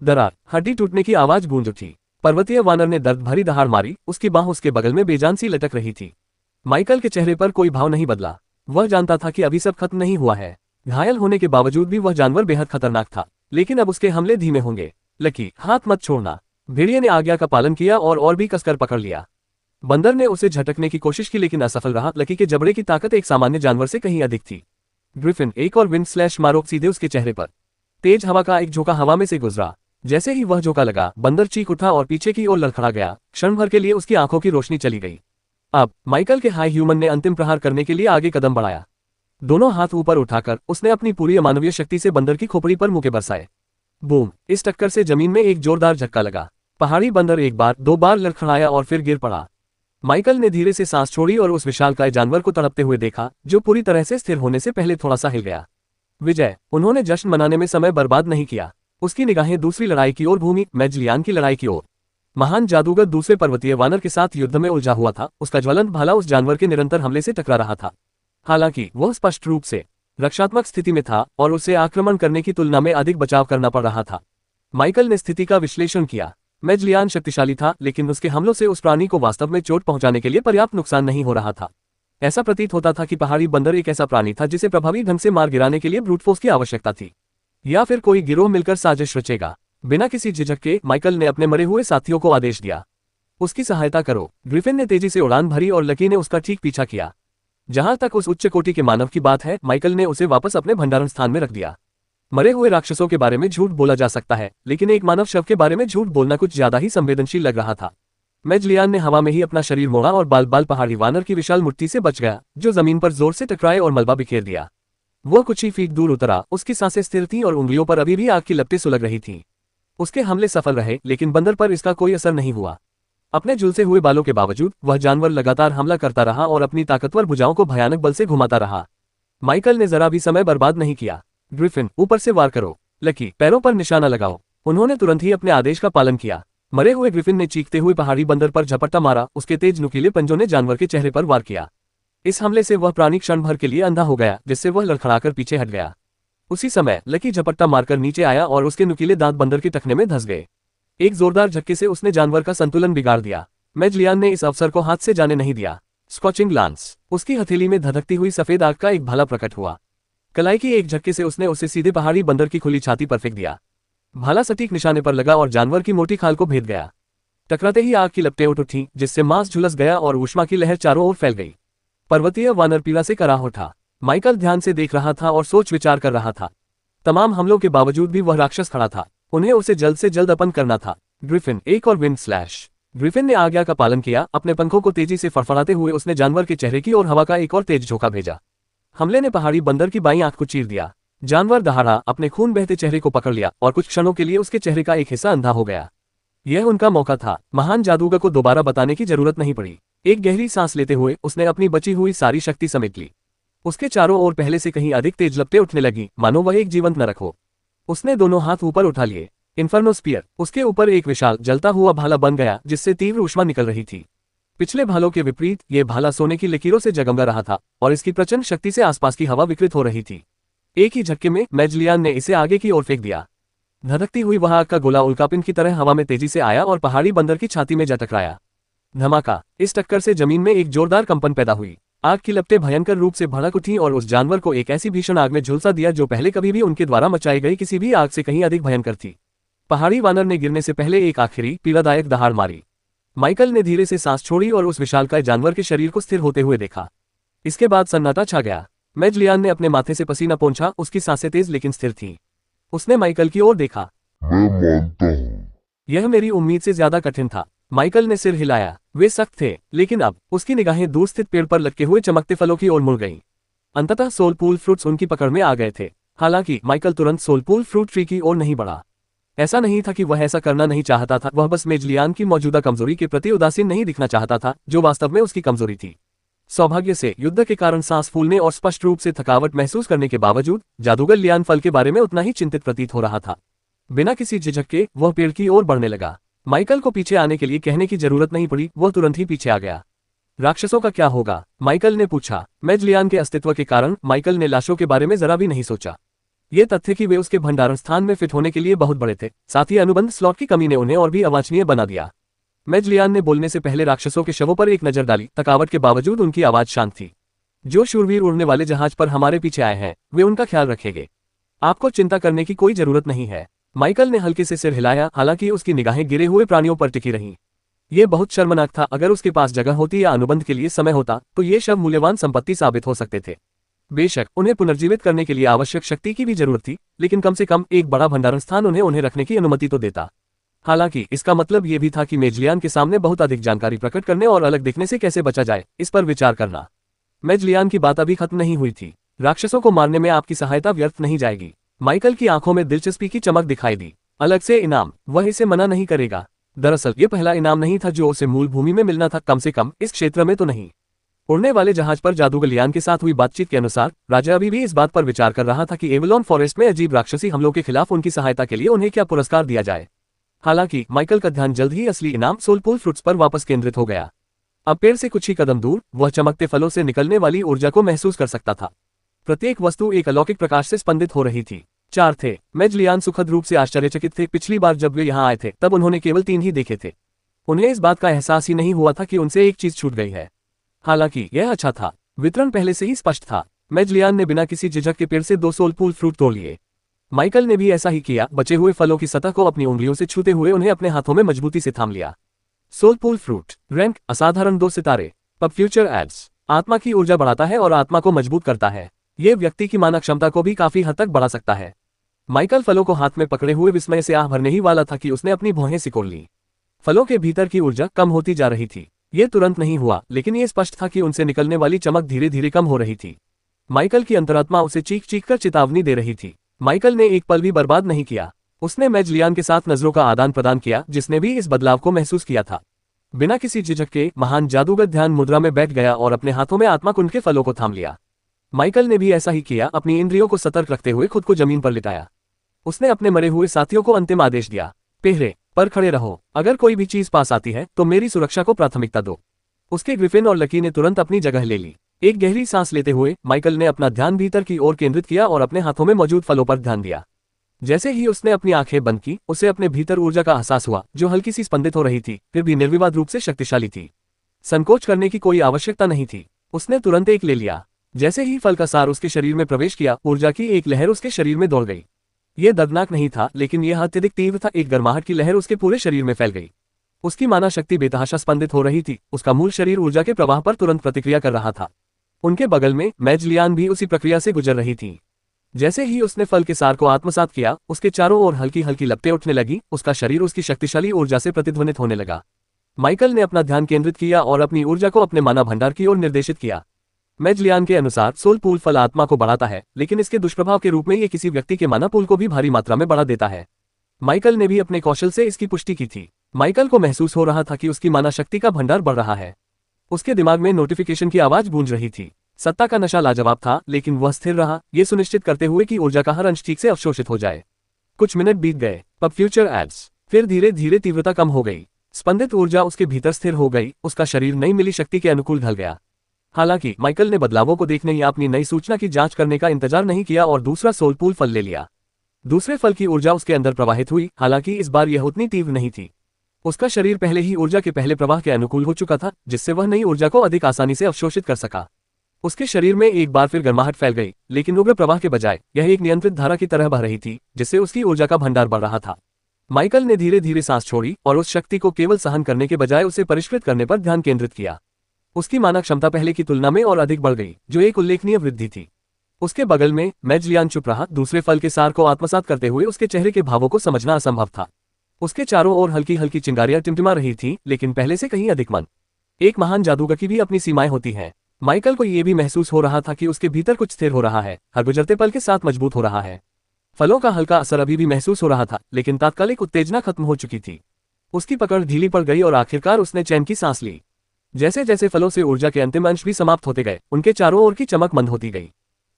दरार, हड्डी टूटने की आवाज गूंज उठी। पर्वतीय वानर ने दर्द भरी दहाड़ मारी, उसकी बांह उसके बगल में बेजान सी लटक रही थी। माइकल के चेहरे पर कोई भाव नहीं बदला, वह जानता था कि अभी सब खत्म नहीं हुआ है। घायल होने के बावजूद भी वह जानवर बेहद खतरनाक था, लेकिन अब उसके हमले धीमे होंगे। लकी, हाथ मत छोड़ना। भेड़िए ने आज्ञा का पालन किया और भी कसकर पकड़ लिया। बंदर ने उसे झटकने की कोशिश की लेकिन असफल रहा। लकी के जबड़े की ताकत एक सामान्य जानवर से कहीं अधिक थी। ग्रिफिन, एक और विंड स्लैश मारो सीधे उसके चेहरे पर। तेज हवा का एक झोंका हवा में से गुजरा। जैसे ही वह झोंका लगा, बंदर चीख उठा और पीछे की ओर लड़खड़ा गया। क्षण भर के लिए उसकी आंखों की रोशनी चली गई। अब माइकल के हाई ह्यूमन ने अंतिम प्रहार करने के लिए आगे कदम बढ़ाया। दोनों हाथ ऊपर उठाकर उसने अपनी पूरी अमानवीय शक्ति से बंदर की खोपड़ी पर मुक्के बरसाए। बूम! इस टक्कर से जमीन में एक जोरदार झटका लगा। पहाड़ी बंदर एक बार, दो बार लड़खड़ाया और फिर गिर पड़ा। माइकल ने धीरे से सांस छोड़ी और उस विशालकाय जानवर को तड़पते हुए देखा, जो पूरी तरह से स्थिर होने से पहले थोड़ा सा हिल गया। विजय! उन्होंने जश्न मनाने में समय बर्बाद नहीं किया। उसकी निगाहें दूसरी लड़ाई की ओर घूमी, मेजलियान की लड़ाई की ओर। महान जादूगर दूसरे पर्वतीय वानर के साथ युद्ध में उलझा हुआ था, उसका ज्वलंत भाला उस जानवर के निरंतर हमले से टकरा रहा था। हालांकि वह स्पष्ट रूप से रक्षात्मक स्थिति में था और उसे आक्रमण करने की तुलना में अधिक बचाव करना पड़ रहा था। माइकल ने स्थिति का विश्लेषण किया। मेजलियान शक्तिशाली था, लेकिन उसके हमलों से उस प्राणी को वास्तव में चोट पहुंचाने के लिए पर्याप्त नुकसान नहीं हो रहा था। ऐसा प्रतीत होता था कि पहाड़ी बंदर एक ऐसा प्राणी था जिसे प्रभावी ढंग से मार गिराने के लिए ब्रूट फोर्स की आवश्यकता थी, या फिर कोई गिरोह मिलकर साजिश रचेगा। बिना किसी झिझक के माइकल ने अपने मरे हुए साथियों को आदेश दिया, उसकी सहायता करो। ग्रिफिन ने तेजी से उड़ान भरी और लकी ने उसका ठीक पीछा किया। जहां तक उस उच्च कोटि के मानव की बात है, माइकल ने उसे वापस अपने भंडारण स्थान में रख दिया। मरे हुए राक्षसों के बारे में झूठ बोला जा सकता है, लेकिन एक मानव शव के बारे में झूठ बोलना कुछ ज्यादा ही संवेदनशील लग रहा था। मेजलियान ने हवा में ही अपना शरीर मोड़ा और बाल बाल पहाड़ी वानर की विशाल मुट्ठी से बच गया, जो जमीन पर जोर से टकराए और मलबा बिखेर दिया। वह कुछ ही फीट दूर उतरा, उसकी सांसें स्थिर थीं और उंगलियों पर अभी भी आग की लपटें सुलग रही थीं। उसके हमले सफल रहे, लेकिन बंदर पर इसका कोई असर नहीं हुआ। अपने झुलसे हुए बालों के बावजूद वह जानवर लगातार हमला करता रहा और अपनी ताकतवर भुजाओं को भयानक बल से घुमाता रहा। माइकल ने जरा भी समय बर्बाद नहीं किया। ग्रिफिन, ऊपर से वार करो। लकी, पैरों पर निशाना लगाओ। उन्होंने तुरंत ही अपने आदेश का पालन किया। मरे हुए ग्रिफिन ने चीखते हुए पहाड़ी बंदर पर झपट्टा मारा, उसके तेज नुकीले पंजों ने जानवर के चेहरे पर वार किया। इस हमले से वह प्राणी क्षण भर के लिए अंधा हो गया, जिससे वह लड़खड़ाकर पीछे हट गया। उसी समय लकी झपट्टा मारकर नीचे आया और उसके नुकीले दांत बंदर के टखने में धंस गए। एक जोरदार झटके से उसने जानवर का संतुलन बिगाड़ दिया। मेजलियान ने इस अवसर को हाथ से जाने नहीं दिया। स्कॉचिंग ग्लांस, उसकी हथेली में धधकती हुई सफेद आग का एक भाला प्रकट हुआ। कलाई की एक झटके से उसने उसे सीधे पहाड़ी बंदर की खुली छाती पर फेंक दिया। भाला सटीक निशाने पर लगा और जानवर की मोटी खाल को भेद गया। टकराते ही आग की लपटें उठ उठीं, जिससे मांस झुलस गया और ऊष्मा की लहर चारों ओर फैल गई। पर्वतीय वानर पीड़ा से कराह उठा। माइकल ध्यान से देख रहा था और सोच विचार कर रहा था। तमाम हमलों के बावजूद भी वह राक्षस खड़ा था, उन्हें उसे जल्द से जल्द अपन करना था। ग्रिफिन, एक और विंड स्लैश। ग्रिफिन ने आज्ञा का पालन किया। अपने पंखों को तेजी से फड़फड़ाते हुए उसने जानवर के चेहरे की ओर हवा का एक और तेज झोंका भेजा। हमले ने पहाड़ी बंदर की बाईं आंख को चीर दिया। जानवर दहाड़ा, अपने खून बहते चेहरे को पकड़ लिया और कुछ क्षणों के लिए उसके चेहरे का एक हिस्सा अंधा हो गया। यह उनका मौका था। महान जादूगर को दोबारा बताने की जरूरत नहीं पड़ी। एक गहरी सांस लेते हुए उसने अपनी बची हुई सारी शक्ति समेट ली। उसके चारों ओर पहले से कहीं अधिक तेज लपटें उठने लगी, मानो वह एक जीवंत नरक हो। उसने दोनों हाथ ऊपर उठा लिए। इन्फर्नो स्पीयर, उसके ऊपर एक विशाल जलता हुआ भाला बन गया, जिससे तीव्र ऊष्मा निकल रही थी। पिछले भालों के विपरीत ये भाला सोने की लकीरों से जगमगा रहा था और इसकी प्रचंड शक्ति से आसपास की हवा विकृत हो रही थी। एक ही झटके में मेजलियान ने इसे आगे की ओर फेंक दिया। धधकती हुई वह आग का गोला उल्कापिंड की तरह हवा में तेजी से आया और पहाड़ी बंदर की छाती में जा टकराया। धमाका! इस टक्कर से जमीन में एक जोरदार कंपन पैदा हुई। आग की लपटें भयंकर रूप से भड़क उठीं और उस जानवर को एक ऐसी भीषण आग में झुलसा दिया जो पहले कभी भी उनके द्वारा मचाई गई किसी भी आग से कहीं अधिक भयंकर थी। पहाड़ी वानर ने गिरने से पहले एक आखिरी पीड़ादायक दहाड़ मारी। माइकल ने धीरे से सांस छोड़ी और उस विशालकाय जानवर के शरीर को स्थिर होते हुए देखा। इसके बाद सन्नाटा छा गया। मेजलियान ने अपने माथे से पसीना पोंछा, उसकी सांसें तेज लेकिन स्थिर थीं। उसने माइकल की ओर देखा। मैं मानता हूँ। यह मेरी उम्मीद से ज्यादा कठिन था। माइकल ने सिर हिलाया। वे सख्त थे, लेकिन अब उसकी निगाहें दूर स्थित पेड़ पर लटके हुए चमकते फलों की ओर मुड़ गईं। अंततः सोलपूल फ्रूट्स उनकी पकड़ में आ गए थे। हालांकि माइकल तुरंत सोलपूल फ्रूट ट्री की ओर नहीं बढ़ा। ऐसा नहीं था कि वह ऐसा करना नहीं चाहता था, वह बस मेजलियान की मौजूदा कमजोरी के प्रति उदासीन नहीं दिखना चाहता था, जो वास्तव में उसकी कमजोरी थी। सौभाग्य से युद्ध के कारण सांस फूलने और स्पष्ट रूप से थकावट महसूस करने के बावजूद जादूगर लियान फल के बारे में उतना ही चिंतित प्रतीत हो रहा था। बिना किसी झिझक के वह पेड़ की ओर बढ़ने लगा। माइकल को पीछे आने के लिए कहने की जरूरत नहीं पड़ी, वह तुरंत ही पीछे आ गया। राक्षसों का क्या होगा? माइकल ने पूछा। मेजलियान के अस्तित्व के कारण माइकल ने लाशों के बारे में जरा भी नहीं सोचा। ये तथ्य कि वे उसके भंडारण स्थान में फिट होने के लिए बहुत बड़े थे, साथ ही अनुबंध स्लॉट की कमी ने उन्हें और भी अवांछनीय बना दिया। मेजलियान ने बोलने से पहले राक्षसों के शवों पर एक नजर डाली। थकावट के बावजूद उनकी आवाज शांत थी। जो शूरवीर उड़ने वाले जहाज पर हमारे पीछे आए हैं, वे उनका ख्याल रखेंगे। आपको चिंता करने की कोई जरूरत नहीं है। माइकल ने हल्के से सिर हिलाया, हालांकि उसकी निगाहें गिरे हुए प्राणियों पर टिकी रहीं। यह बहुत शर्मनाक था। अगर उसके पास जगह होती या अनुबंध के लिए समय होता, तो ये शव मूल्यवान संपत्ति साबित हो सकते थे। बेशक उन्हें पुनर्जीवित करने के लिए आवश्यक शक्ति की भी जरूरत थी, लेकिन कम से कम एक बड़ा भंडारण स्थान उन्हें रखने की अनुमति तो देता। हालांकि इसका मतलब यह भी था कि मेजलियान के सामने बहुत अधिक जानकारी प्रकट करने और अलग दिखने से कैसे बचा जाए, इस पर विचार करना। मेजलियान की बात अभी खत्म नहीं हुई थी। राक्षसों को मारने में आपकी सहायता व्यर्थ नहीं जाएगी। माइकल की आंखों में दिलचस्पी की चमक दिखाई दी। अलग से इनाम? वह इसे मना नहीं करेगा। दरअसल यह पहला इनाम नहीं था जो उसे मूल भूमि में मिलना था, कम से कम इस क्षेत्र में तो नहीं। उड़ने वाले जहाज पर जादूगर लियान के साथ हुई बातचीत के अनुसार राजा अभी भी इस बात पर विचार कर रहा था कि एवलॉन फॉरेस्ट में अजीब राक्षसी हमलों के खिलाफ उनकी सहायता के लिए उन्हें क्या पुरस्कार दिया जाए। हालांकि माइकल का ध्यान जल्द ही असली इनाम सोलपूल फ्रूट्स पर वापस केंद्रित हो गया। अब पेड़ से कुछ ही कदम दूर वह चमकते फलों से निकलने वाली ऊर्जा को महसूस कर सकता था। प्रत्येक वस्तु एक अलौकिक प्रकाश से स्पंदित हो रही थी। 4 थे। मेजलियान सुखद रूप से आश्चर्यचकित थे। पिछली बार जब वे यहाँ आए थे तब उन्होंने केवल 3 ही देखे थे। उन्हें इस बात का एहसास ही नहीं हुआ था कि उनसे एक चीज छूट गई है। हालांकि यह अच्छा था, वितरण पहले से ही स्पष्ट था। मेजलियान ने बिना किसी झिझक के पेड़ से 2 सोलपूल फ्रूट तोड़ लिए। माइकल ने भी ऐसा ही किया। बचे हुए फलों की सतह को अपनी उंगलियों से छूते हुए उन्हें अपने हाथों में मजबूती से थाम लिया। सोलपूल फ्रूट रैंक असाधारण 2 सितारे। पब फ्यूचर एड्स आत्मा की ऊर्जा बढ़ाता है और आत्मा को मजबूत करता है। यह व्यक्ति की मानक क्षमता को भी काफी हद तक बढ़ा सकता है। माइकल फलों को हाथ में पकड़े हुए विस्मय से आह भरने ही वाला था कि उसने अपनी भौहें सिकोड़ ली। फलों के भीतर की ऊर्जा कम होती जा रही थी। यह तुरंत नहीं हुआ, लेकिन यह स्पष्ट था कि उनसे निकलने वाली चमक धीरे धीरे कम हो रही थी। माइकल की अंतरात्मा उसे चीख चीख कर चेतावनी दे रही थी। माइकल ने एक पल भी बर्बाद नहीं किया। उसने मेजलियान के साथ नजरों का आदान प्रदान किया, जिसने भी इस बदलाव को महसूस किया था। बिना किसी झिझक के महान जादूगर ध्यान मुद्रा में बैठ गया और अपने हाथों में आत्मा कुंड के फलों को थाम लिया। माइकल ने भी ऐसा ही किया। अपनी इंद्रियों को सतर्क रखते हुए खुद को जमीन पर लिटाया। उसने अपने मरे हुए साथियों को अंतिम आदेश दिया, पहरे पर खड़े रहो। अगर कोई भी चीज पास आती है तो मेरी सुरक्षा को प्राथमिकता दो। उसके ग्रिफिन और लकी ने तुरंत अपनी जगह ले ली। एक गहरी सांस लेते हुए माइकल ने अपना ध्यान भीतर की ओर केंद्रित किया और अपने हाथों में मौजूद फलों पर ध्यान दिया। जैसे ही उसने अपनी आंखें बंद की, उसे अपने भीतर ऊर्जा का एहसास हुआ, जो हल्की सी स्पंदित हो रही थी, फिर भी निर्विवाद रूप से शक्तिशाली थी। संकोच करने की कोई आवश्यकता नहीं थी। उसने तुरंत एक ले लिया। जैसे ही फल का सार उसके शरीर में प्रवेश किया, ऊर्जा की एक लहर उसके शरीर में दौड़ गई। यह दर्दनाक नहीं था, लेकिन यह अत्यधिक तीव्र था। एक गर्माहट की लहर उसके पूरे शरीर में फैल गई। उसकी माना शक्ति बेतहाशा स्पंदित हो रही थी। उसका मूल शरीर ऊर्जा के प्रवाह पर तुरंत प्रतिक्रिया कर रहा था। उनके बगल में मेजलियान भी उसी प्रक्रिया से गुजर रही थी। जैसे ही उसने फल के सार को आत्मसात किया, उसके चारों ओर हल्की हल्की लपटें उठने लगी। उसका शरीर उसकी शक्तिशाली ऊर्जा से प्रतिध्वनित होने लगा। माइकल ने अपना ध्यान केंद्रित किया और अपनी ऊर्जा को अपने माना भंडार की ओर निर्देशित किया। मेजलियान के अनुसार सोलपूल फल आत्मा को बढ़ाता है, लेकिन इसके दुष्प्रभाव के रूप में यह किसी व्यक्ति के माना पूल को भी भारी मात्रा में बढ़ा देता है। माइकल ने भी अपने कौशल से इसकी पुष्टि की थी। माइकल को महसूस हो रहा था कि उसकी माना शक्ति का भंडार बढ़ रहा है। उसके दिमाग में नोटिफिकेशन की आवाज गूंज रही थी। सत्ता का नशा लाजवाब था, लेकिन वह स्थिर रहा, ये सुनिश्चित करते हुए कि ऊर्जा का हर अंश ठीक से अवशोषित हो जाए। कुछ मिनट बीत गए। पब फ्यूचर एड्स फिर धीरे धीरे तीव्रता कम हो गई। स्पंदित ऊर्जा उसके भीतर स्थिर हो गई। उसका शरीर नई मिली शक्ति के अनुकूल ढल गया। हालांकि माइकल ने बदलावों को देखने या अपनी नई सूचना की जांच करने का इंतजार नहीं किया और दूसरा सोलपूल फल ले लिया। दूसरे फल की ऊर्जा उसके अंदर प्रवाहित हुई, हालांकि इस बार यह उतनी तीव्र नहीं थी। उसका शरीर पहले ही ऊर्जा के पहले प्रवाह के अनुकूल हो चुका था, जिससे वह नई ऊर्जा को अधिक आसानी से अवशोषित कर सका। उसके शरीर में एक बार फिर गर्माहट फैल गई, लेकिन उग्र प्रवाह के बजाय यह एक नियंत्रित धारा की तरह बह रही थी, जिससे उसकी ऊर्जा का भंडार बढ़ रहा था। माइकल ने धीरे धीरे सांस छोड़ी और उस शक्ति को केवल सहन करने के बजाय उसे परिष्कृत करने पर ध्यान केंद्रित किया। उसकी मानक क्षमता पहले की तुलना में और अधिक बढ़ गई, जो एक उल्लेखनीय वृद्धि थी। उसके बगल में मेजलियान चुप रहा। दूसरे फल के सार को आत्मसात करते हुए उसके चेहरे के भावों को समझना असंभव था। उसके चारों ओर हल्की हल्की चिंगारियां टिमटिमा रही थी, लेकिन पहले से कहीं अधिक मन। एक महान जादूगर की भी अपनी सीमाएं होती हैं। माइकल को यह भी महसूस हो रहा था कि उसके भीतर कुछ स्थिर हो रहा है, हर गुजरते पल के साथ मजबूत हो रहा है। फलों का हल्का असर अभी भी महसूस हो रहा था, लेकिन तात्कालिक उत्तेजना खत्म हो चुकी थी। उसकी पकड़ ढीली पड़ गई और आखिरकार उसने चैन की सांस ली। जैसे जैसे फलों से ऊर्जा के अंतिम अंश भी समाप्त होते गए, उनके चारों ओर की चमक मंद होती गई।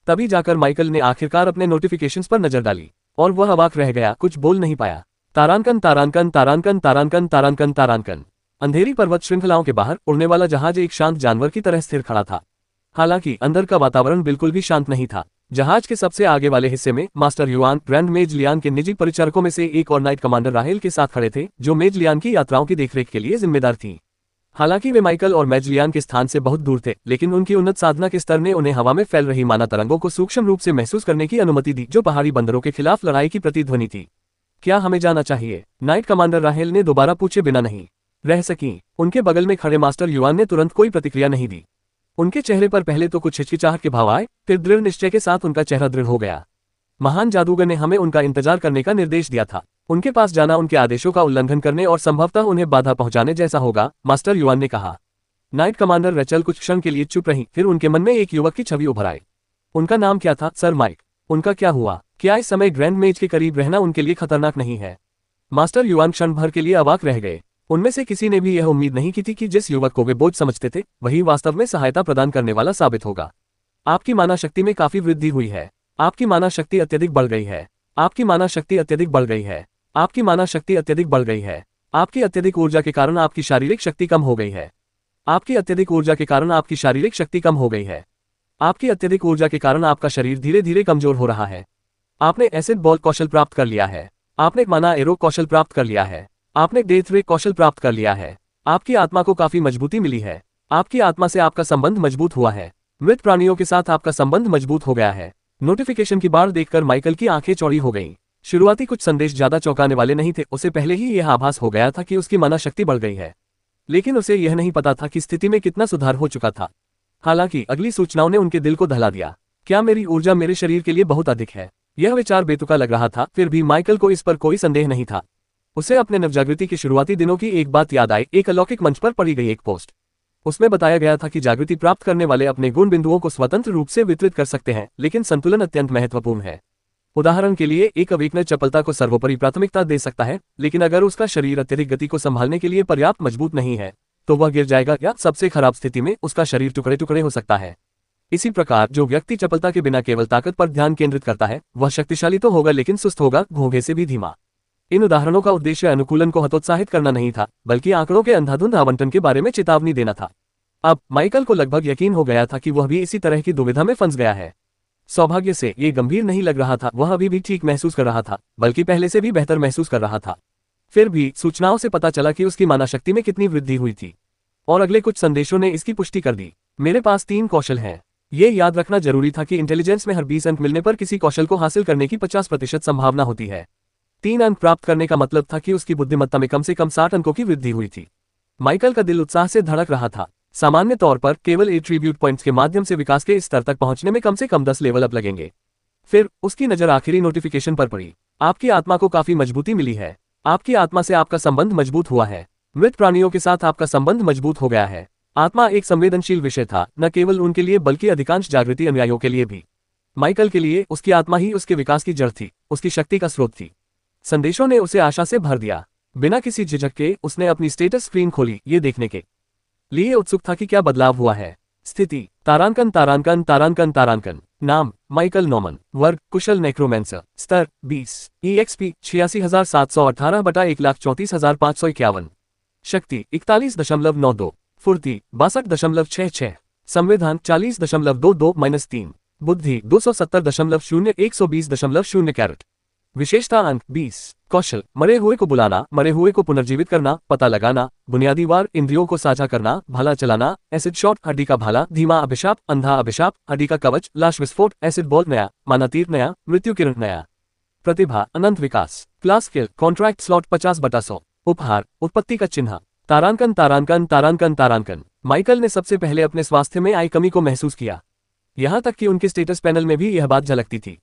तभी जाकर माइकल ने आखिरकार अपने नोटिफिकेशंस पर नजर डाली, और वह अवाक रह गया, कुछ बोल नहीं पाया। तारांकन तारांकन तारांकन तारांकन तारांकन तारांकन। अंधेरी पर्वत श्रृंखलाओं के बाहर उड़ने वाला जहाज एक शांत जानवर की तरह स्थिर खड़ा था। हालांकि अंदर का वातावरण बिल्कुल भी शांत नहीं था। जहाज के सबसे आगे वाले हिस्से में मास्टर युआन, ग्रैंड मेज लियान के निजी परिचारकों में से एक और नाइट कमांडर राहेल के साथ खड़े थे, जो मेज लियान की यात्राओं की देखरेख के लिए जिम्मेदार थी। हालांकि वे माइकल और मेज लियान के स्थान से बहुत दूर थे, लेकिन उनकी उन्नत साधना के स्तर ने उन्हें हवा में फैल रही माना तरंगों को सूक्ष्म रूप से महसूस करने की अनुमति दी, जो पहाड़ी बंदरों के खिलाफ लड़ाई की प्रतिध्वनि थी। क्या हमें जाना चाहिए? नाइट कमांडर राहेल ने दोबारा पूछे बिना नहीं रह सकी। उनके बगल में खड़े मास्टर युआन ने तुरंत कोई प्रतिक्रिया नहीं दी। उनके चेहरे पर पहले तो कुछ हिचकिचाहट के भाव आए, फिर दृढ़ निश्चय के साथ उनका चेहरा दृढ़ हो गया। महान जादूगर ने हमें उनका इंतजार करने का निर्देश दिया था। उनके पास जाना उनके आदेशों का उल्लंघन करने और संभवतः उन्हें बाधा पहुंचाने जैसा होगा, मास्टर युआन ने कहा। नाइट कमांडर रेचल कुछ क्षण के लिए चुप रही, फिर उनके मन में एक युवक की छवि उभर आई। उनका नाम क्या था? Sir Mike. उनका क्या हुआ? क्या इस समय ग्रैंड मेज के करीब रहना उनके लिए खतरनाक नहीं है? मास्टर युआन क्षण भर के लिए अवाक रह गए। उनमें से किसी ने भी यह उम्मीद नहीं की थी कि जिस युवक को वे बोझ समझते थे, वही वास्तव में सहायता प्रदान करने वाला साबित होगा। आपकी माना शक्ति में काफी वृद्धि हुई है। आपकी माना शक्ति अत्यधिक बढ़ गई है। आपकी माना शक्ति अत्यधिक बढ़ गई है। आपकी माना शक्ति अत्यधिक बढ़ गई है। आपकी अत्यधिक ऊर्जा के कारण आपकी शारीरिक शक्ति कम हो गई है। आपकी अत्यधिक ऊर्जा के कारण आपकी शारीरिक शक्ति कम हो गई है। आपकी अत्यधिक ऊर्जा के कारण आपका शरीर धीरे धीरे कमजोर हो रहा है। आपने एसिड बॉल कौशल प्राप्त कर लिया है। आपने माना एरो कौशल प्राप्थ कर लिया है। आपने डेथ रे कौशल प्राप्त कर लिया है। आपकी आत्मा को काफी मजबूती मिली है। आपकी आत्मा से आपका संबंध मजबूत हुआ है। मृत प्राणियों के साथ आपका संबंध मजबूत हो गया है। नोटिफिकेशन की बार देखकर माइकल की आंखें चौड़ी हो गईं। शुरुआती कुछ संदेश ज्यादा चौंकाने वाले नहीं थे, उसे पहले ही यह आभास हो गया था कि उसकी माना शक्ति बढ़ गई है, लेकिन उसे यह नहीं पता था कि स्थिति में कितना सुधार हो चुका था। हालांकि अगली सूचनाओं ने उनके दिल को दहला दिया। क्या मेरी ऊर्जा मेरे शरीर के लिए बहुत अधिक है? यह विचार बेतुका लग रहा था, फिर भी माइकल को इस पर कोई संदेह नहीं था। उसे अपने नवजागृति के शुरुआती दिनों की एक बात याद आई, एक अलौकिक मंच पर पड़ी गई एक पोस्ट। उसमें बताया गया था कि जागृति प्राप्त करने वाले अपने गुण बिंदुओं को स्वतंत्र रूप से वितरित कर सकते हैं, लेकिन संतुलन अत्यंत महत्वपूर्ण है। उदाहरण के लिए, एक अवेकनर चपलता को सर्वोपरि प्राथमिकता दे सकता है, लेकिन अगर उसका शरीर अत्यधिक गति को संभालने के लिए पर्याप्त मजबूत नहीं है, तो वह गिर जाएगा, या सबसे खराब स्थिति में उसका शरीर टुकड़े टुकड़े हो सकता है। इसी प्रकार जो व्यक्ति चपलता के बिना केवल ताकत पर ध्यान केंद्रित करता है, वह शक्तिशाली तो होगा लेकिन सुस्त होगा, घोंघे से भी धीमा। इन उदाहरणों का उद्देश्य अनुकूलन को हतोत्साहित करना नहीं था, बल्कि आंकड़ों के अंधाधुंध आवंटन के बारे में चेतावनी देना था। अब माइकल को लगभग यकीन हो गया था कि वह भी इसी तरह की दुविधा में फंस गया है। सौभाग्य से ये गंभीर नहीं लग रहा था, वह अभी भी ठीक महसूस कर रहा था, बल्कि पहले से भी बेहतर महसूस कर रहा था। फिर भी सूचनाओं से पता चला कि उसकी माना शक्ति में कितनी वृद्धि हुई थी, और अगले कुछ संदेशों ने इसकी पुष्टि कर दी। मेरे पास 3 कौशल हैं। ये याद रखना जरूरी था कि इंटेलिजेंस में हर 20 अंक मिलने पर किसी कौशल को हासिल करने की 50% संभावना होती है। 3 अंक प्राप्त करने का मतलब था कि उसकी बुद्धिमत्ता में कम से कम 60 अंकों की वृद्धि हुई थी। माइकल का दिल उत्साह से धड़क रहा था। सामान्य तौर पर केवल एट्रीब्यूट पॉइंट्स के माध्यम से विकास के इस स्तर तक पहुंचने में कम से कम 10 लेवल अप लगेंगे। फिर उसकी नजर आखिरी नोटिफिकेशन पर पड़ी। आपकी आत्मा को काफी मजबूती मिली है। आपकी आत्मा से आपका संबंध मजबूत हुआ है। मृत प्राणियों के साथ आपका संबंध मजबूत हो गया है। आत्मा एक संवेदनशील विषय था, न केवल उनके लिए बल्कि अधिकांश जागृति अनुयायियों के लिए भी। माइकल के लिए उसकी आत्मा ही उसके विकास की जड़ थी, उसकी शक्ति का स्रोत थी। संदेशों ने उसे आशा से भर दिया। बिना किसी झिझक के उसने अपनी स्टेटस स्क्रीन खोली, ये देखने के लिए उत्सुक था कि क्या बदलाव हुआ है। स्थिति तारांकन तारांकन तारांकन तारांकन। नाम माइकल नॉमन। वर्ग कुशल नेक्रोमेंसर। स्तर 20। EXP 86,718/1,34,551। शक्ति 41.92। फुर्ती 62.66। संविधान 40.22-3। बुद्धि 270.0120.0 कैरेट। विशेषता अंक 20। कौशल मरे हुए को बुलाना, मरे हुए को पुनर्जीवित करना, पता लगाना, बुनियादी वार इंद्रियों को साझा करना, भाला चलाना, एसिड शॉट, हड्डी का भाला, धीमा अभिशाप, अंधा अभिशाप, हड्डी का कवच, लाश विस्फोट, एसिड बॉल नया, माना तीर नया, मृत्यु किरण नया। प्रतिभा अनंत विकास। Class skill contract slot 50/100। उपहार उत्पत्ति का चिन्ह। तारांकन तारांकन तारांकन तारांकन। माइकल ने सबसे पहले अपने स्वास्थ्य में आई कमी को महसूस किया। यहां तक कि उनके स्टेटस पैनल में भी यह बात झलकती थी।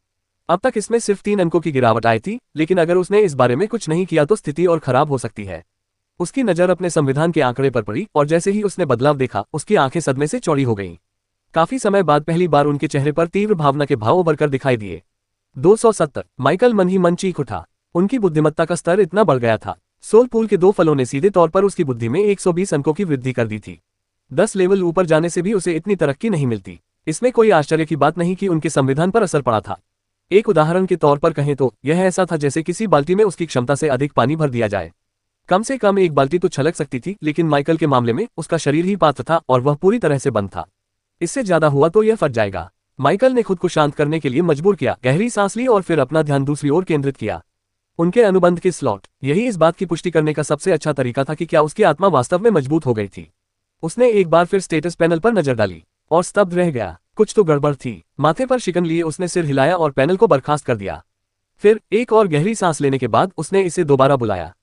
अब तक इसमें सिर्फ 3 अंकों की गिरावट आई थी, लेकिन अगर उसने इस बारे में कुछ नहीं किया तो स्थिति और खराब हो सकती है। उसकी नज़र अपने संविधान के आंकड़े पर पड़ी और जैसे ही उसने बदलाव देखा उसकी आंखें सदमे से चौड़ी हो गईं। काफी समय बाद पहली बार उनके चेहरे पर तीव्र भावना के भाव उभर कर दिखाई दिए। 270। माइकल मन ही मन चीख उठा। उनकी बुद्धिमत्ता का स्तर इतना बढ़ गया था। सोल पूल के 2 फलों ने सीधे तौर पर उसकी बुद्धि में 120 अंकों की वृद्धि कर दी थी। 10 लेवल ऊपर जाने से भी उसे इतनी तरक्की नहीं मिलती। इसमें कोई आश्चर्य की बात नहीं कि उनके संविधान पर असर पड़ा था। एक उदाहरण के तौर पर कहें तो यह ऐसा था जैसे किसी बाल्टी में उसकी क्षमता से अधिक पानी भर दिया जाए। कम से कम एक बाल्टी तो छलक सकती थी, लेकिन माइकल के मामले में उसका शरीर ही पात्र था और वह पूरी तरह से बंद था। इससे ज्यादा हुआ तो यह फट जाएगा। माइकल ने खुद को शांत करने के लिए मजबूर किया, गहरी सांस ली और फिर अपना ध्यान दूसरी ओर केंद्रित किया। उनके अनुबंध के स्लॉट। यही इस बात की पुष्टि करने का सबसे अच्छा तरीका था कि क्या उसकी आत्मा वास्तव में मजबूत हो गई थी। उसने एक बार फिर स्टेटस पैनल पर नजर डाली और स्तब्ध रह गया। कुछ तो गड़बड़ थी। माथे पर शिकन लिए उसने सिर हिलाया और पैनल को बर्खास्त कर दिया। फिर एक और गहरी सांस लेने के बाद उसने इसे दोबारा बुलाया।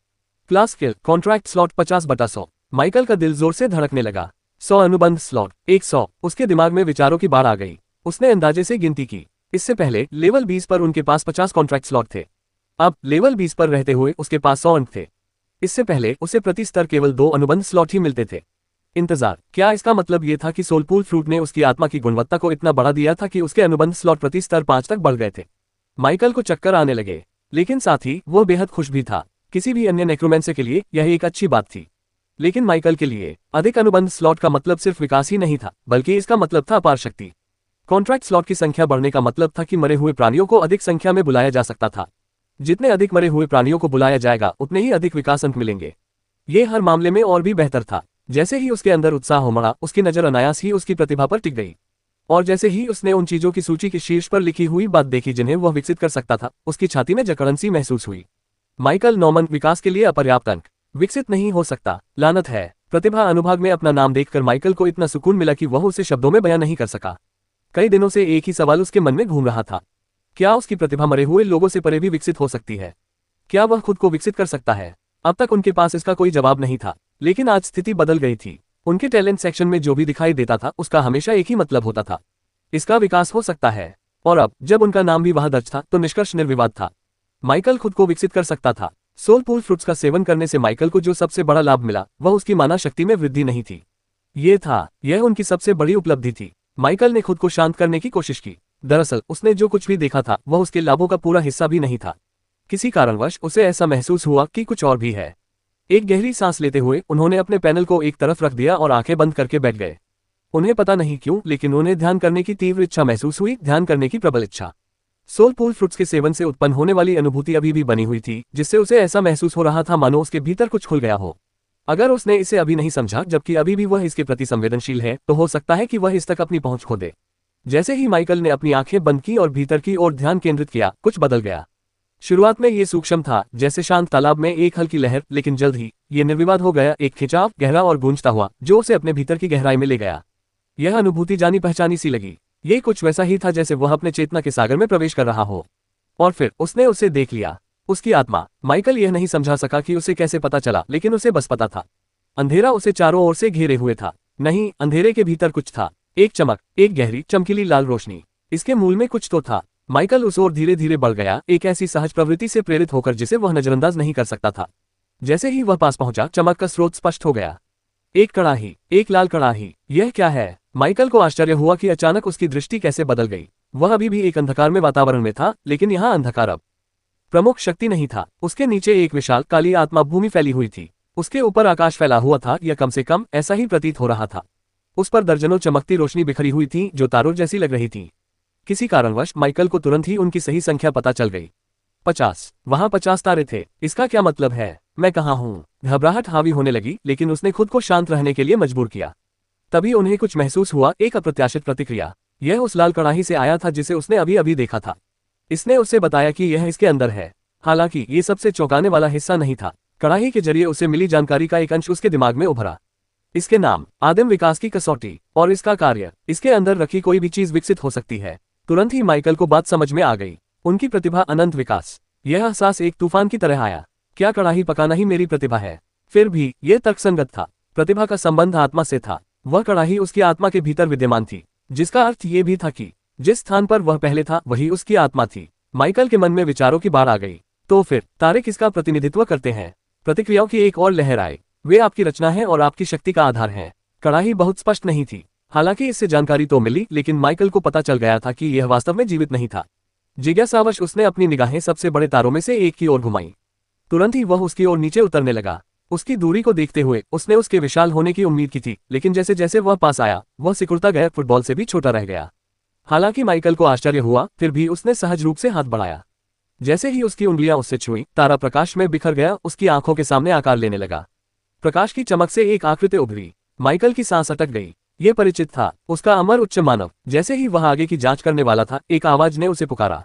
Class skill contract slot 50/100। Michael का दिल जोर से धड़कने लगा। 100 अनुबंध स्लॉट 100। उसके दिमाग में विचारों की बाढ़ आ गई। उसने अंदाजे से गिनती की। इससे पहले लेवल 20 पर उनके पास 50 कॉन्ट्रैक्ट स्लॉट थे। अब लेवल 20 पर रहते हुए उसके पास 100 अंक थे। इससे पहले उसे प्रति स्तर केवल 2 अनुबंध स्लॉट ही मिलते थे। इंतजार। क्या इसका मतलब ये था कि सोलपूल फ्रूट ने उसकी आत्मा की गुणवत्ता को इतना बढ़ा दिया था कि उसके अनुबंध स्लॉट प्रति स्तर 5 तक बढ़ गए थे? माइकल को चक्कर आने लगे, लेकिन साथ ही वो बेहद खुश भी था। किसी भी अन्य नेक्रोमेंसर के लिए यह एक अच्छी बात थी, लेकिन माइकल के लिए अधिक अनुबंध स्लॉट का मतलब सिर्फ विकास ही नहीं था, बल्कि इसका मतलब था अपार शक्ति। कॉन्ट्रैक्ट स्लॉट की संख्या बढ़ने का मतलब था कि मरे हुए प्राणियों को अधिक संख्या में बुलाया जा सकता था। जितने अधिक मरे हुए प्राणियों को बुलाया जाएगा उतने ही अधिक विकास अंक मिलेंगे। ये हर मामले में और भी बेहतर था। जैसे ही उसके अंदर उत्साह उमड़ा, उसकी नजर अनायास ही उसकी प्रतिभा पर टिक गई। और जैसे ही उसने उन चीजों की सूची के शीर्ष पर लिखी हुई बात देखी जिन्हें वह विकसित कर सकता था, उसकी छाती में जकड़न सी महसूस हुई। माइकल नॉर्मन, विकास के लिए अपर्याप्त अंक। विकसित नहीं हो सकता। लानत है। प्रतिभा अनुभाग में अपना नाम देखकर माइकल को इतना सुकून मिला कि वह उसे शब्दों में बयां नहीं कर सका। कई दिनों से एक ही सवाल उसके मन में घूम रहा था। क्या उसकी प्रतिभा मरे हुए लोगों से परे भी विकसित हो सकती है? क्या वह खुद को विकसित कर सकता है? अब तक उनके पास इसका कोई जवाब नहीं था, लेकिन आज स्थिति बदल गई थी। उनके टैलेंट सेक्शन में जो भी दिखाई देता था उसका हमेशा एक ही मतलब होता था, इसका विकास हो सकता है। और अब जब उनका नाम भी वहां दर्ज था तो निष्कर्ष निर्विवाद था। माइकल खुद को विकसित कर सकता था। सोल पूल फ्रूट्स का सेवन करने से माइकल को जो सबसे बड़ा लाभ मिला वह उसकी मानव शक्ति में वृद्धि नहीं थी। यह उनकी सबसे बड़ी उपलब्धि थी। माइकल ने खुद को शांत करने की कोशिश की। दरअसल उसने जो कुछ भी देखा था वह उसके लाभों का पूरा हिस्सा भी नहीं था। किसी कारणवश उसे ऐसा महसूस हुआ कि कुछ और भी है। एक गहरी सांस लेते हुए उन्होंने अपने पैनल को एक तरफ रख दिया और आंखें बंद करके बैठ गए। उन्हें पता नहीं क्यों, लेकिन उन्हें ध्यान करने की तीव्र इच्छा महसूस हुई, ध्यान करने की प्रबल इच्छा। सोल पूल फ्रूट्स के सेवन से उत्पन्न होने वाली अनुभूति अभी भी बनी हुई थी, जिससे उसे ऐसा महसूस हो रहा था मानो उसके भीतर कुछ खुल गया हो। अगर उसने इसे अभी नहीं समझा, जबकि अभी भी वह इसके प्रति संवेदनशील है, तो हो सकता है कि वह इस तक अपनी पहुंच खो दे। जैसे ही माइकल ने अपनी आंखें बंद की और भीतर की ओर ध्यान केंद्रित किया, कुछ बदल गया। शुरुआत में ये सूक्ष्म था, जैसे शांत तालाब में एक हल्की लहर, लेकिन जल्द ही ये निर्विवाद हो गया, एक खिंचाव, गहरा और गूंजता हुआ, जो उसे अपने भीतर की गहराई में ले गया। यह अनुभूति जानी पहचानी सी लगी। ये कुछ वैसा ही था जैसे वह अपने चेतना के सागर में प्रवेश कर रहा हो। और फिर उसने उसे देख लिया, उसकी आत्मा। माइकल यह नहीं समझा सका कि उसे कैसे पता चला, लेकिन उसे बस पता था। अंधेरा उसे चारों ओर से घेरे हुए था। नहीं, अंधेरे के भीतर कुछ था। एक चमक, एक गहरी चमकीली लाल रोशनी। इसके मूल में कुछ तो था। माइकल उस ओर धीरे धीरे बढ़ गया, एक ऐसी सहज प्रवृत्ति से प्रेरित होकर जिसे वह नजरअंदाज नहीं कर सकता था। जैसे ही वह पास पहुंचा, चमक का स्रोत स्पष्ट हो गया। एक कड़ाही, एक लाल कड़ाही। यह क्या है? माइकल को आश्चर्य हुआ कि अचानक उसकी दृष्टि कैसे बदल गई। वह अभी भी एक अंधकार में वातावरण में था, लेकिन यहाँ अंधकार अब प्रमुख शक्ति नहीं था। उसके नीचे एक विशाल काली आत्मा भूमि फैली हुई थी। उसके ऊपर आकाश फैला हुआ था, या कम से कम ऐसा ही प्रतीत हो रहा था। उस पर दर्जनों चमकती रोशनी बिखरी हुई थी, जो तारों जैसी लग रही थी। किसी कारणवश माइकल को तुरंत ही उनकी सही संख्या पता चल गई। 50। वहां 50 तारे थे। इसका क्या मतलब है? मैं कहाँ हूँ? घबराहट हावी होने लगी, लेकिन उसने खुद को शांत रहने के लिए मजबूर किया। तभी उन्हें कुछ महसूस हुआ, एक अप्रत्याशित प्रतिक्रिया। यह उस लाल कड़ाही से आया था जिसे उसने अभी अभी देखा था। इसने उसे बताया कि यह इसके अंदर है। हालांकि ये सबसे चौंकाने वाला हिस्सा नहीं था। कड़ाही के जरिए उसे मिली जानकारी का एक अंश उसके दिमाग में उभरा। इसके नाम, आदिम विकास की कसौटी, और इसका कार्य, इसके अंदर रखी कोई भी चीज विकसित हो सकती है। तुरंत ही माइकल को बात समझ में आ गई। उनकी प्रतिभा, अनंत विकास। यह एहसास एक तूफान की तरह आया। क्या कड़ाही पकाना ही मेरी प्रतिभा है? फिर भी यह तर्कसंगत था। प्रतिभा का संबंध आत्मा से था। वह कड़ाही उसकी आत्मा के भीतर विद्यमान थी, जिसका अर्थ ये भी था कि जिस स्थान पर वह पहले था वही उसकी आत्मा थी। माइकल के मन में विचारों की बाढ़ आ गई। तो फिर तारे किसका प्रतिनिधित्व करते हैं? प्रतिक्रियाओं की एक और लहर आई। वे आपकी रचना है और आपकी शक्ति का आधार है। कड़ाही बहुत स्पष्ट नहीं थी। हालांकि इससे जानकारी तो मिली, लेकिन माइकल को पता चल गया था कि यह वास्तव में जीवित नहीं था। जिज्ञासावश उसने अपनी निगाहें सबसे बड़े तारों में से एक की ओर घुमाई। तुरंत ही वह उसकी ओर नीचे उतरने लगा। उसकी दूरी को देखते हुए उसने उसके विशाल होने की उम्मीद की थी, लेकिन जैसे जैसे वह पास आया वह सिकुड़ता गया, फुटबॉल से भी छोटा रह गया। हालांकि माइकल को आश्चर्य हुआ, फिर भी उसने सहज रूप से हाथ बढ़ाया। जैसे ही उसकी उंगलियां उससे छुई, तारा प्रकाश में बिखर गया, उसकी आंखों के सामने आकार लेने लगा। प्रकाश की चमक से एक आकृति उभरी। माइकल की सांस अटक गई। ये परिचित था, उसका अमर उच्च मानव। जैसे ही वह आगे की जांच करने वाला था, एक आवाज ने उसे पुकारा,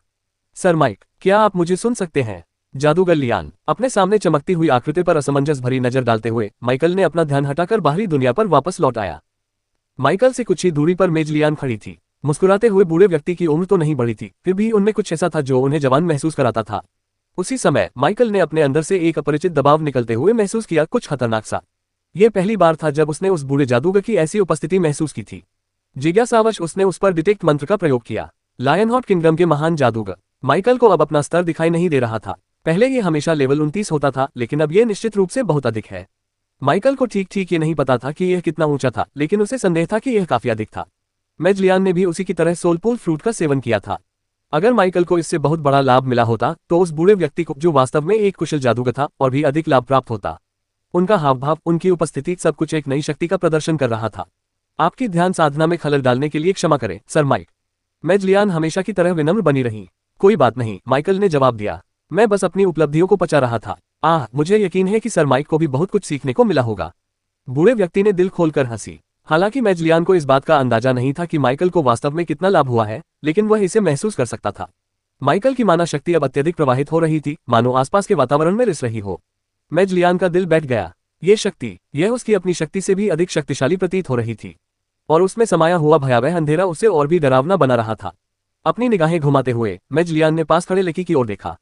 सर माइक, क्या आप मुझे सुन सकते हैं? जादूगर लियान। अपने सामने चमकती हुई आकृति पर असमंजस भरी नजर डालते हुए माइकल ने अपना ध्यान हटाकर बाहरी दुनिया पर वापस लौट आया। माइकल से कुछ ही दूरी पर मेज लियान खड़ी थी। मुस्कुराते हुए बूढ़े व्यक्ति की उम्र तो नहीं बढ़ी थी, फिर भी उनमें कुछ ऐसा था जो उन्हें जवान महसूस कराता था। उसी समय माइकल ने अपने अंदर से एक अपरिचित दबाव निकलते हुए महसूस किया, कुछ खतरनाक सा। यह पहली बार था जब उसने उस बूढ़े जादूगर की ऐसी उपस्थिति महसूस की थी। जिज्ञासावश उसने उस पर डिटेक्ट मंत्र का प्रयोग किया। लायनहॉट किंगडम के महान जादूगर। माइकल को अब अपना स्तर दिखाई नहीं दे रहा था। पहले ये हमेशा लेवल 29 होता था, लेकिन अब यह निश्चित रूप से बहुत अधिक है। माइकल को ठीक ठीक ये नहीं पता था कि यह कितना ऊंचा था, लेकिन उसे संदेह था कि यह काफी अधिक था। मेज लियान ने भी उसी की तरह सोलपूल फ्रूट का सेवन किया था। अगर माइकल को इससे बहुत बड़ा लाभ मिला होता, तो उस बूढ़े व्यक्ति को, जो वास्तव में एक कुशल जादूगर था, और भी अधिक लाभ प्राप्त होता। उनका हाव भाव, उनकी उपस्थिति, सब कुछ एक नई शक्ति का प्रदर्शन कर रहा था। आपकी ध्यान साधना में खलल डालने के लिए क्षमा करें, सर माइक। मेज लियान हमेशा की तरह विनम्र बनी रही। कोई बात नहीं, माइकल ने जवाब दिया। मैं बस अपनी उपलब्धियों को पचा रहा था। मुझे यकीन है कि सर माइक को भी बहुत कुछ सीखने को मिला होगा। बूढ़े व्यक्ति ने दिल खोलकर हंसी। हालांकि मेज लियान को इस बात का अंदाजा नहीं था कि माइकल को वास्तव में कितना लाभ हुआ है, लेकिन वह इसे महसूस कर सकता था। माइकल की माना शक्ति अब अत्यधिक प्रवाहित हो रही थी, मानो आसपास के वातावरण में रिस रही हो। मेज लियान का दिल बैठ गया। ये शक्ति, यह उसकी अपनी शक्ति से भी अधिक शक्तिशाली प्रतीत हो रही थी, और उसमें समाया हुआ भयावह अंधेरा उसे और भी डरावना बना रहा था। अपनी निगाहें घुमाते हुए मेज लियान ने पास खड़े लकी की ओर देखा।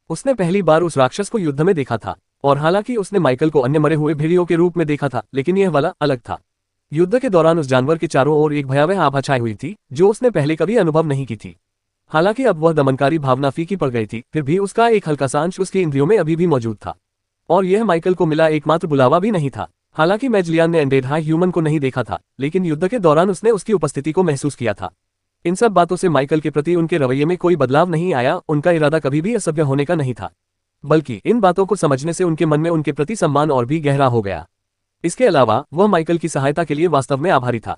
उसने पहली बार उस राक्षस को युद्ध में देखा था, और हालांकि उसने माइकल को अन्य मरे हुए भेड़ियों के रूप में देखा था, लेकिन यह वाला अलग था। युद्ध के दौरान उस जानवर के चारों ओर एक भयावह आभा छाई हुई थी, जो उसने पहले कभी अनुभव नहीं की थी। हालांकि अब वह दमनकारी भावना फीकी पड़ गई थी, फिर भी उसका एक हल्का सा अंश उसकी इंद्रियों में अभी भी मौजूद था। और यह माइकल को मिला एकमात्र बुलावा भी नहीं था। हालांकि मेज लियान ने अनडेड हाई ह्यूमन को नहीं देखा था, लेकिन युद्ध के दौरान उसने उसकी उपस्थिति को महसूस किया था। इन सब बातों से माइकल के प्रति उनके रवैये में कोई बदलाव नहीं आया। उनका इरादा कभी भी असभ्य होने का नहीं था, बल्कि इन बातों को समझने से उनके मन में उनके प्रति सम्मान और भी गहरा हो गया। इसके अलावा वह माइकल की सहायता के लिए वास्तव में आभारी था।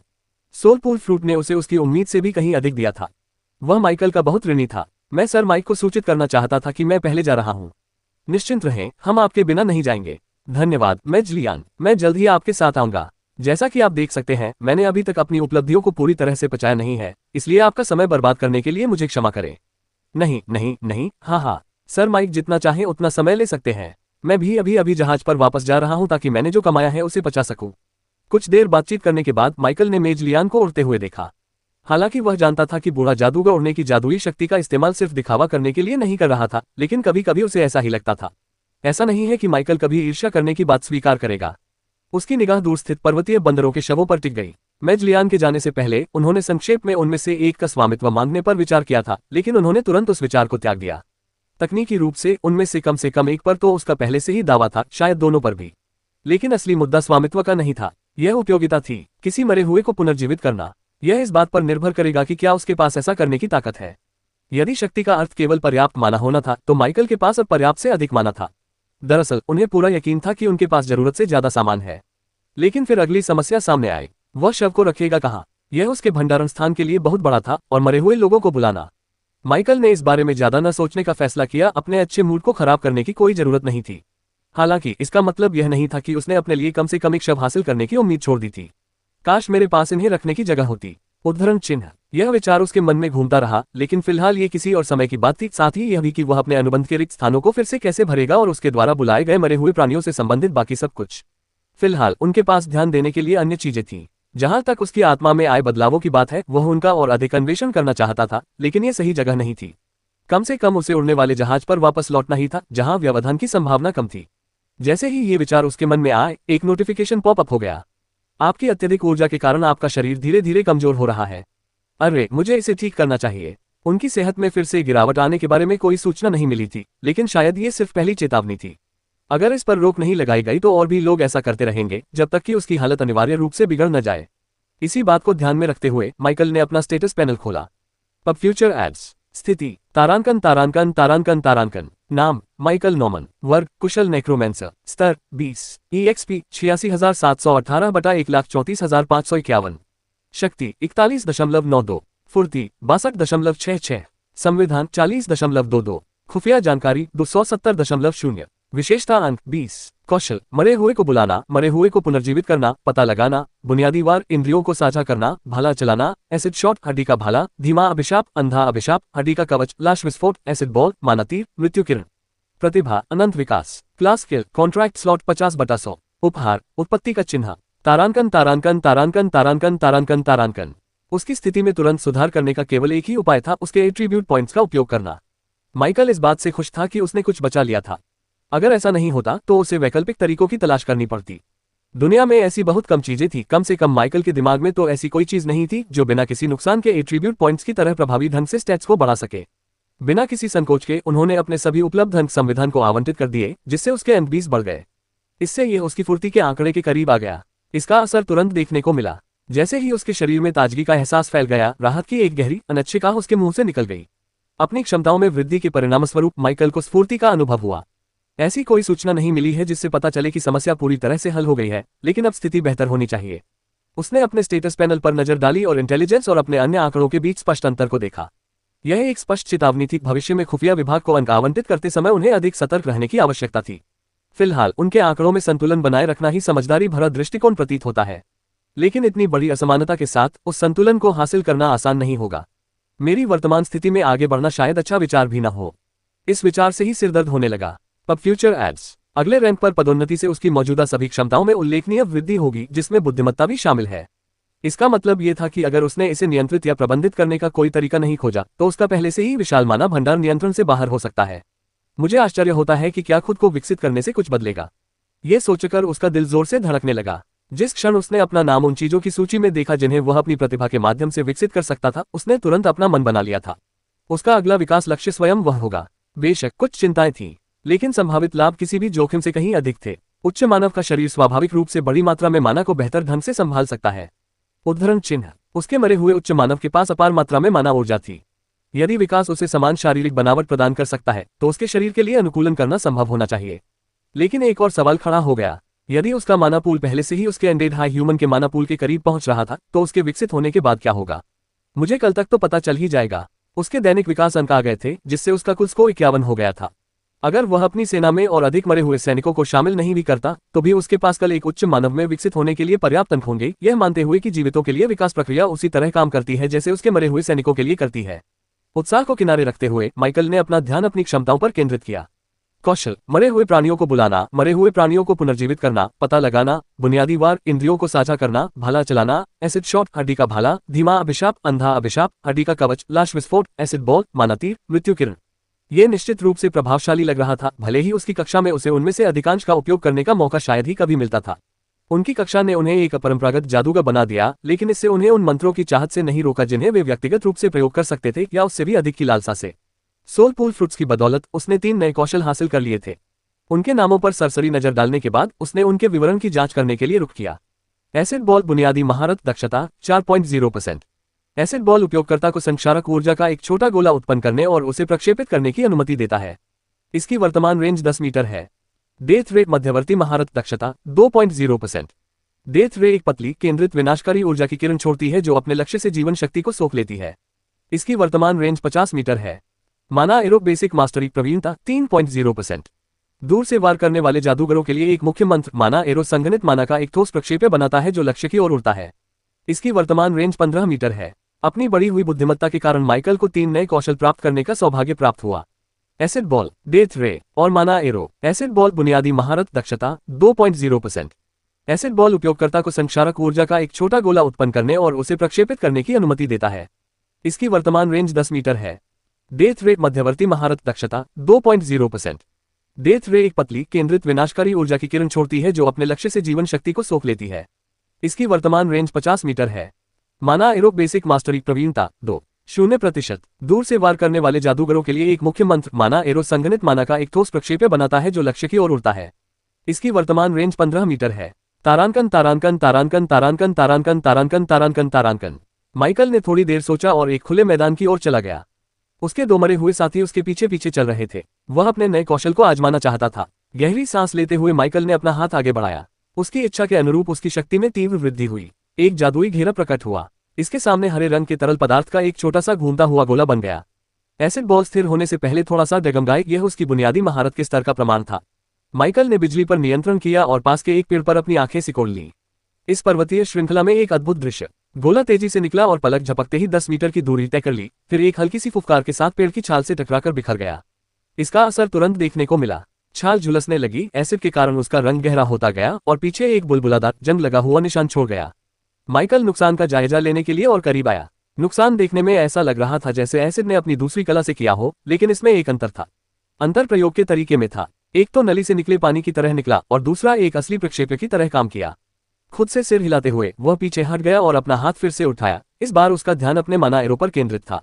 सोलपूल फ्रूट ने उसे उसकी उम्मीद से भी कहीं अधिक दिया था। वह माइकल का बहुत ऋणी था। मैं सर माइक को सूचित करना चाहता था कि मैं पहले जा रहा हूँ। निश्चिंत रहें, हम आपके बिना नहीं जाएंगे। धन्यवाद मेज लियान, मैं जल्द ही आपके साथ आऊंगा। जैसा कि आप देख सकते हैं, मैंने अभी तक अपनी उपलब्धियों को पूरी तरह से पचाया नहीं है, इसलिए आपका समय बर्बाद करने के लिए मुझे क्षमा करें। नहीं नहीं नहीं, हाँ, सर माइक जितना चाहें उतना समय ले सकते हैं। मैं भी अभी जहाज पर वापस जा रहा हूं ताकि मैंने जो कमाया है उसे पचा सकूं। कुछ देर बातचीत करने के बाद माइकल ने मेज लियान को उड़ते हुए देखा। हालांकि वह जानता था कि बूढ़ा जादूगर उड़ने की जादुई शक्ति का इस्तेमाल सिर्फ दिखावा करने के लिए नहीं कर रहा था, लेकिन कभी कभी उसे ऐसा ही लगता था। ऐसा नहीं है कि माइकल कभी ईर्ष्या करने की बात स्वीकार करेगा। उसकी निगाह दूर स्थित पर्वतीय बंदरों के शवों पर टिक गई। मेज लियान के जाने से पहले उन्होंने संक्षेप में उनमें से एक का स्वामित्व मांगने पर विचार किया था, लेकिन उन्होंने तुरंत उस विचार को त्याग दिया। तकनीकी रूप से उनमें से कम एक पर तो उसका पहले से ही दावा था, शायद दोनों पर भी। लेकिन असली मुद्दा स्वामित्व का नहीं था, यह उपयोगिता थी, किसी मरे हुए को पुनर्जीवित करना। यह इस बात पर निर्भर करेगा कि क्या उसके पास ऐसा करने की ताकत है। यदि शक्ति का अर्थ केवल पर्याप्त माना होना था, तो माइकल के पास अब पर्याप्त से अधिक माना था। दरअसल उन्हें पूरा यकीन था कि उनके पास जरूरत से ज्यादा सामान है। लेकिन फिर अगली समस्या सामने आई, वह शव को रखेगा कहाँ? यह उसके भंडारण स्थान के लिए बहुत बड़ा था, और मरे हुए लोगों को बुलाना। माइकल ने इस बारे में ज्यादा न सोचने का फैसला किया। अपने अच्छे मूड को खराब करने की कोई जरूरत नहीं थी। हालांकि इसका मतलब यह नहीं था कि उसने अपने लिए कम से कम एक शव हासिल करने की उम्मीद छोड़ दी थी। काश मेरे पास इन्हें रखने की जगह होती। उद्धरण चिन्ह। यह विचार उसके मन में घूमता रहा, लेकिन फिलहाल ये किसी और समय की बात थी। साथ ही यह भी कि वह अपने अनुबंध के रिक्त स्थानों को फिर से कैसे भरेगा और उसके द्वारा बुलाए गए मरे हुए प्राणियों से संबंधित बाकी सब कुछ। फिलहाल उनके पास ध्यान देने के लिए अन्य चीजें थीं। जहां तक उसकी आत्मा में आए बदलावों की बात है, वह उनका और अधिक अन्वेषण करना चाहता था, लेकिन यह सही जगह नहीं थी। कम से कम उसे उड़ने वाले जहाज पर वापस लौटना ही था, जहां व्यवधान की संभावना कम थी। जैसे ही ये विचार उसके मन में आए, एक नोटिफिकेशन पॉपअप हो गया। आपकी अत्यधिक ऊर्जा के कारण आपका शरीर धीरे धीरे कमजोर हो रहा है। अरे, मुझे इसे ठीक करना चाहिए। उनकी सेहत में फिर से गिरावट आने के बारे में कोई सूचना नहीं मिली थी, लेकिन शायद ये सिर्फ पहली चेतावनी थी। अगर इस पर रोक नहीं लगाई गई तो और भी लोग ऐसा करते रहेंगे जब तक कि उसकी हालत अनिवार्य रूप से बिगड़ न जाए। इसी बात को ध्यान में रखते हुए माइकल ने अपना स्टेटस पैनल खोला। पब फ्यूचर एड्स। स्थिति तारांकन तारांकन तारांकन तारांकन। नाम माइकल नॉमन। वर्ग कुशल नेक्रोमेंसर। स्तर 20। EXP 86,718 बटा 1,34,551। शक्ति 41.92। फुर्ती 62.66। संविधान 40.22। खुफिया जानकारी 270.0। विशेषता अंक 20। कौशल मरे हुए को बुलाना, मरे हुए को पुनर्जीवित करना, पता लगाना, बुनियादी वार इंद्रियों को साझा करना, भाला चलाना, एसिड शॉट हड्डी का भाला, धीमा अभिशाप, अंधा अभिशाप, हड्डी का कवच, लाश विस्फोट, एसिड बॉल, माना तीर, मृत्यु किरण। प्रतिभा अनंत विकास। Class skill contract slot 50/100। उपहार उत्पत्ति का चिन्ह। तारांकन तारांकन तारांकन तारांकन तारांकन तारांकन। उसकी स्थिति में तुरंत सुधार करने का केवल एक ही उपाय था, उसके एट्रीब्यूट पॉइंट्स का उपयोग करना। माइकल इस बात से खुश था कि उसने कुछ बचा लिया था। अगर ऐसा नहीं होता तो उसे वैकल्पिक तरीकों की तलाश करनी पड़ती। दुनिया में ऐसी बहुत कम चीजें थी, कम से कम माइकल के दिमाग में तो ऐसी कोई चीज नहीं थी जो बिना किसी नुकसान के एट्रीब्यूट पॉइंट्स की तरह प्रभावी ढंग से स्टैट्स को बढ़ा सके। बिना किसी संकोच के उन्होंने अपने सभी उपलब्ध अंक संविधान को आवंटित कर दिए, जिससे उसके अंक 20 बढ़ गए। इससे यह उसकी फुर्ती के आंकड़े के करीब आ गया। इसका असर तुरंत देखने को मिला। जैसे ही उसके शरीर में ताजगी का एहसास फैल गया, राहत की एक गहरी अनच्छिका उसके मुंह से निकल गई। अपनी क्षमताओं में वृद्धि के परिणामस्वरूप माइकल को स्फूर्ति का अनुभव हुआ। ऐसी कोई सूचना नहीं मिली है जिससे पता चले कि समस्या पूरी तरह से हल हो गई है, लेकिन अब स्थिति बेहतर होनी चाहिए। उसने अपने स्टेटस पैनल पर नजर डाली और इंटेलिजेंस और अपने अन्य आंकड़ों के बीच स्पष्ट अंतर को देखा। यह एक स्पष्ट चेतावनी थी, भविष्य में खुफिया विभाग को अंक आवंटित करते समय उन्हें अधिक सतर्क रहने की आवश्यकता थी। फिलहाल उनके आंकड़ों में संतुलन बनाए रखना ही समझदारी भरा दृष्टिकोण प्रतीत होता है, लेकिन इतनी बड़ी असमानता के साथ उस संतुलन को हासिल करना आसान नहीं होगा। मेरी वर्तमान स्थिति में आगे बढ़ना शायद अच्छा विचार भी न हो। इस विचार से ही सिरदर्द होने लगा। Pub future aids. अगले रैंक पर पदोन्नति से उसकी मौजूदा सभी क्षमताओं में उल्लेखनीय वृद्धि होगी, जिसमें बुद्धिमत्ता भी शामिल है। इसका मतलब यह था कि अगर उसने इसे नियंत्रित या प्रबंधित करने का कोई तरीका नहीं खोजा तो उसका पहले से ही विशाल माना भंडार नियंत्रण से बाहर हो सकता है। मुझे आश्चर्य होता है कि क्या खुद को विकसित करने से कुछ बदलेगा। यह सोचकर उसका दिल जोर से धड़कने लगा। जिस क्षण उसने अपना नाम उन चीजों की सूची में देखा जिन्हें वह अपनी प्रतिभा के माध्यम से विकसित कर सकता था, उसने तुरंत अपना मन बना लिया था। उसका अगला विकास लक्ष्य स्वयं वह होगा। बेशक कुछ चिंताएं थीं, लेकिन संभावित लाभ किसी भी जोखिम से कहीं अधिक थे। उच्च मानव का शरीर स्वाभाविक रूप से बड़ी मात्रा में माना को बेहतर ढंग से संभाल सकता है। उद्धरण चिन्ह। उसके मरे हुए उच्च मानव के पास अपार मात्रा में माना ऊर्जा थी। यदि विकास उसे समान शारीरिक बनावट प्रदान कर सकता है तो उसके शरीर के लिए अनुकूलन करना संभव होना चाहिए। लेकिन एक और सवाल खड़ा हो गया। यदि उसका माना पूल पहले से ही उसके अनडेड हाई ह्यूमन के माना पूल के करीब पहुंच रहा था तो उसके विकसित होने के बाद क्या होगा? मुझे कल तक तो पता चल ही जाएगा। उसके दैनिक विकास अंक आ गए थे, जिससे उसका कुल स्कोर 51 हो गया था। अगर वह अपनी सेना में और अधिक मरे हुए सैनिकों को शामिल नहीं भी करता तो भी उसके पास कल एक उच्च मानव में विकसित होने के लिए पर्याप्त अंक होंगे, यह मानते हुए कि जीवितों के लिए विकास प्रक्रिया उसी तरह काम करती है जैसे उसके मरे हुए सैनिकों के लिए करती है। उत्साह को किनारे रखते हुए माइकल ने अपना ध्यान अपनी क्षमताओं पर केंद्रित किया। कौशल मरे हुए प्राणियों को बुलाना, मरे हुए प्राणियों को पुनर्जीवित करना, पता लगाना, बुनियादी वार इंद्रियों को साझा करना, भाला चलाना, एसिड शॉट हड्डी का भाला, धीमा अभिशाप, अंधा अभिशाप, हड्डी का कवच, लाश विस्फोट, एसिड बॉल, माना तीर, मृत्यु किरण। यह निश्चित रूप से प्रभावशाली लग रहा था, भले ही उसकी कक्षा में उसे उनमें से अधिकांश का उपयोग करने का मौका शायद ही कभी मिलता था। उनकी कक्षा ने उन्हें एक अपरंपरागत जादूगर बना दिया, लेकिन इससे उन्हें उन मंत्रों की चाहत से नहीं रोका जिन्हें वे व्यक्तिगत रूप से प्रयोग कर सकते थे, या उससे भी अधिक की लालसा से। सोलफुल फ्रूट्स की बदौलत उसने 3 नए कौशल हासिल कर लिए थे। उनके नामों पर सरसरी नजर डालने के बाद उसने उनके विवरण की जांच करने के लिए रुख किया। एसिड बॉल बुनियादी महारत दक्षता 4.0%। एसिड बॉल उपयोगकर्ता को संक्षारक ऊर्जा का एक छोटा गोला उत्पन्न करने और उसे प्रक्षेपित करने की अनुमति देता है। इसकी वर्तमान रेंज 10 मीटर है। डेथ रे मध्यवर्ती महारत दक्षता 2.0%। डेथ रे एक पतली केंद्रित विनाशकारी ऊर्जा की किरण छोड़ती है जो अपने लक्ष्य से जीवन शक्ति को सोख लेती है। इसकी वर्तमान रेंज 50 मीटर है। माना एरो बेसिक मास्टरी प्रवीणता 3.0%। दूर से वार करने वाले जादूगरों के लिए एक मुख्य मंत्र माना एरो संघनित माना का एक ठोस प्रक्षेप्य बनाता है जो लक्ष्य की ओर उड़ता है। इसकी वर्तमान रेंज 15 मीटर है। अपनी बढ़ी हुई बुद्धिमत्ता के कारण माइकल को 3 नए कौशल प्राप्त करने का सौभाग्य प्राप्त हुआ। एसिड बॉल, डेथ रे और माना एरो। एसिड बॉल बुनियादी महारत दक्षता 2.0%। एसिड बॉल उपयोगकर्ता को संक्षारक ऊर्जा का एक छोटा गोला उत्पन्न करने और उसे प्रक्षेपित करने की अनुमति देता है। इसकी वर्तमान रेंज 10 मीटर है। डेथ रे मध्यवर्ती महारत दक्षता 2.0%। डेथ रे एक पतली केंद्रित विनाशकारी ऊर्जा की किरण छोड़ती है जो अपने लक्ष्य से जीवन शक्ति को सोख लेती है। इसकी वर्तमान रेंज 50 मीटर है। माना एरो बेसिक मास्टरी प्रवीणता 2। 0%। दूर से वार करने वाले जादूगरों के लिए एक मुख्य मंत्र माना एरो संगणित माना का एक ठोस प्रक्षेप्य बनाता है जो लक्ष्य की ओर उड़ता है। इसकी वर्तमान रेंज 15 मीटर है। तारांकन तारांकन तारांकन तारांकन तारांकन तारांकन तारांकन तारांकन। माइकल ने थोड़ी देर सोचा और एक खुले मैदान की ओर चला गया। उसके दो मरे हुए साथी उसके पीछे पीछे चल रहे थे। वह अपने नए कौशल को आजमाना चाहता था। गहरी सांस लेते हुए माइकल ने अपना हाथ आगे बढ़ाया। उसकी इच्छा के अनुरूप उसकी शक्ति में तीव्र वृद्धि हुई। एक जादुई घेरा प्रकट हुआ। इसके सामने हरे रंग के तरल पदार्थ का एक छोटा सा घूमता हुआ गोला बन गया। एसिड बॉल स्थिर होने से पहले थोड़ा सा डगमगाए, यह उसकी बुनियादी महारत के स्तर का प्रमाण था। माइकल ने बिजली पर नियंत्रण किया और पास के एक पेड़ पर अपनी आंखें सिकोड़ लीं। इस पर्वतीय श्रृंखला में एक अद्भुत दृश्य। गोला तेजी से निकला और पलक झपकते ही 10 मीटर की दूरी तय कर ली, फिर एक हल्की सी फुफकार के साथ पेड़ की छाल से टकराकर बिखर गया। इसका असर तुरंत देखने को मिला। छाल झुलसने लगी, एसिड के कारण उसका रंग गहरा होता गया और पीछे एक बुलबुलादार जंग लगा हुआ निशान छोड़ गया। माइकल नुकसान का जायजा लेने के लिए और करीब आया। नुकसान देखने में ऐसा लग रहा था जैसे एसिड ने अपनी दूसरी कला से किया हो, लेकिन इसमें एक अंतर था। अंतर प्रयोग के तरीके में था। एक तो नली से निकले पानी की तरह निकला और दूसरा एक असली प्रक्षेप्य की तरह काम किया। खुद से सिर हिलाते हुए वह पीछे हट गया और अपना हाथ फिर से उठाया। इस बार उसका ध्यान अपने माना एरो पर केंद्रित था।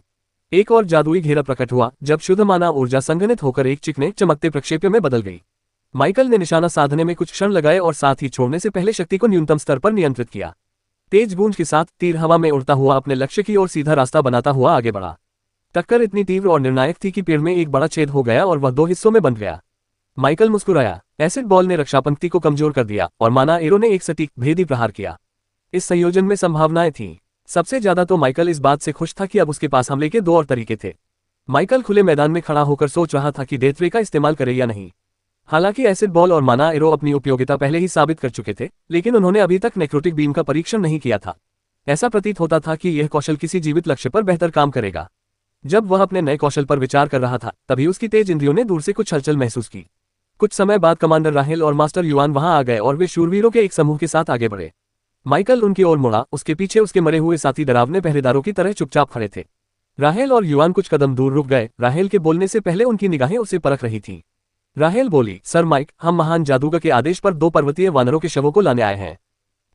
एक और जादुई घेरा प्रकट हुआ जब शुद्ध माना ऊर्जा संघनित होकर एक चिकने चमकते प्रक्षेप्य में बदल गई। माइकल ने निशाना साधने में कुछ क्षण लगाए और साथ ही छोड़ने से पहले शक्ति को न्यूनतम स्तर पर नियंत्रित किया। तेज गूंज के साथ तीर हवा में उड़ता हुआ अपने लक्ष्य की ओर सीधा रास्ता बनाता हुआ आगे बढ़ा। टक्कर इतनी तीव्र और निर्णायक थी कि पेड़ में एक बड़ा छेद हो गया और वह 2 हिस्सों में बंट गया। माइकल मुस्कुराया। एसिड बॉल ने रक्षा पंक्ति को कमजोर कर दिया और माना एरो ने एक सटीक भेदी प्रहार किया। इस संयोजन में संभावनाएं थीं। सबसे ज्यादा तो माइकल इस बात से खुश था कि अब उसके पास हमले के 2 और तरीके थे। माइकल खुले मैदान में खड़ा होकर सोच रहा था कि डेथ रे का इस्तेमाल करे या नहीं। हालांकि एसिड बॉल और माना एरो अपनी उपयोगिता पहले ही साबित कर चुके थे, लेकिन उन्होंने अभी तक नेक्रोटिक बीम का परीक्षण नहीं किया था। ऐसा प्रतीत होता था कि यह कौशल किसी जीवित लक्ष्य पर बेहतर काम करेगा। जब वह अपने नए कौशल पर विचार कर रहा था, तभी उसकी तेज इंद्रियों ने दूर से कुछ हलचल महसूस की। कुछ समय बाद कमांडर राहेल और मास्टर युआन वहां आ गए और वे शूरवीरों के एक समूह के साथ आगे बढ़े। माइकल उनकी ओर मुड़ा। उसके पीछे उसके मरे हुए साथी डरावने पहरेदारों की तरह चुपचाप खड़े थे। राहेल और युआन कुछ कदम दूर रुक गए। राहेल के बोलने से पहले उनकी निगाहें उसे परख रही थीं। राहेल बोली, सर माइक, हम महान जादूगर के आदेश पर 2 पर्वतीय वानरों के शवों को लाने आए हैं।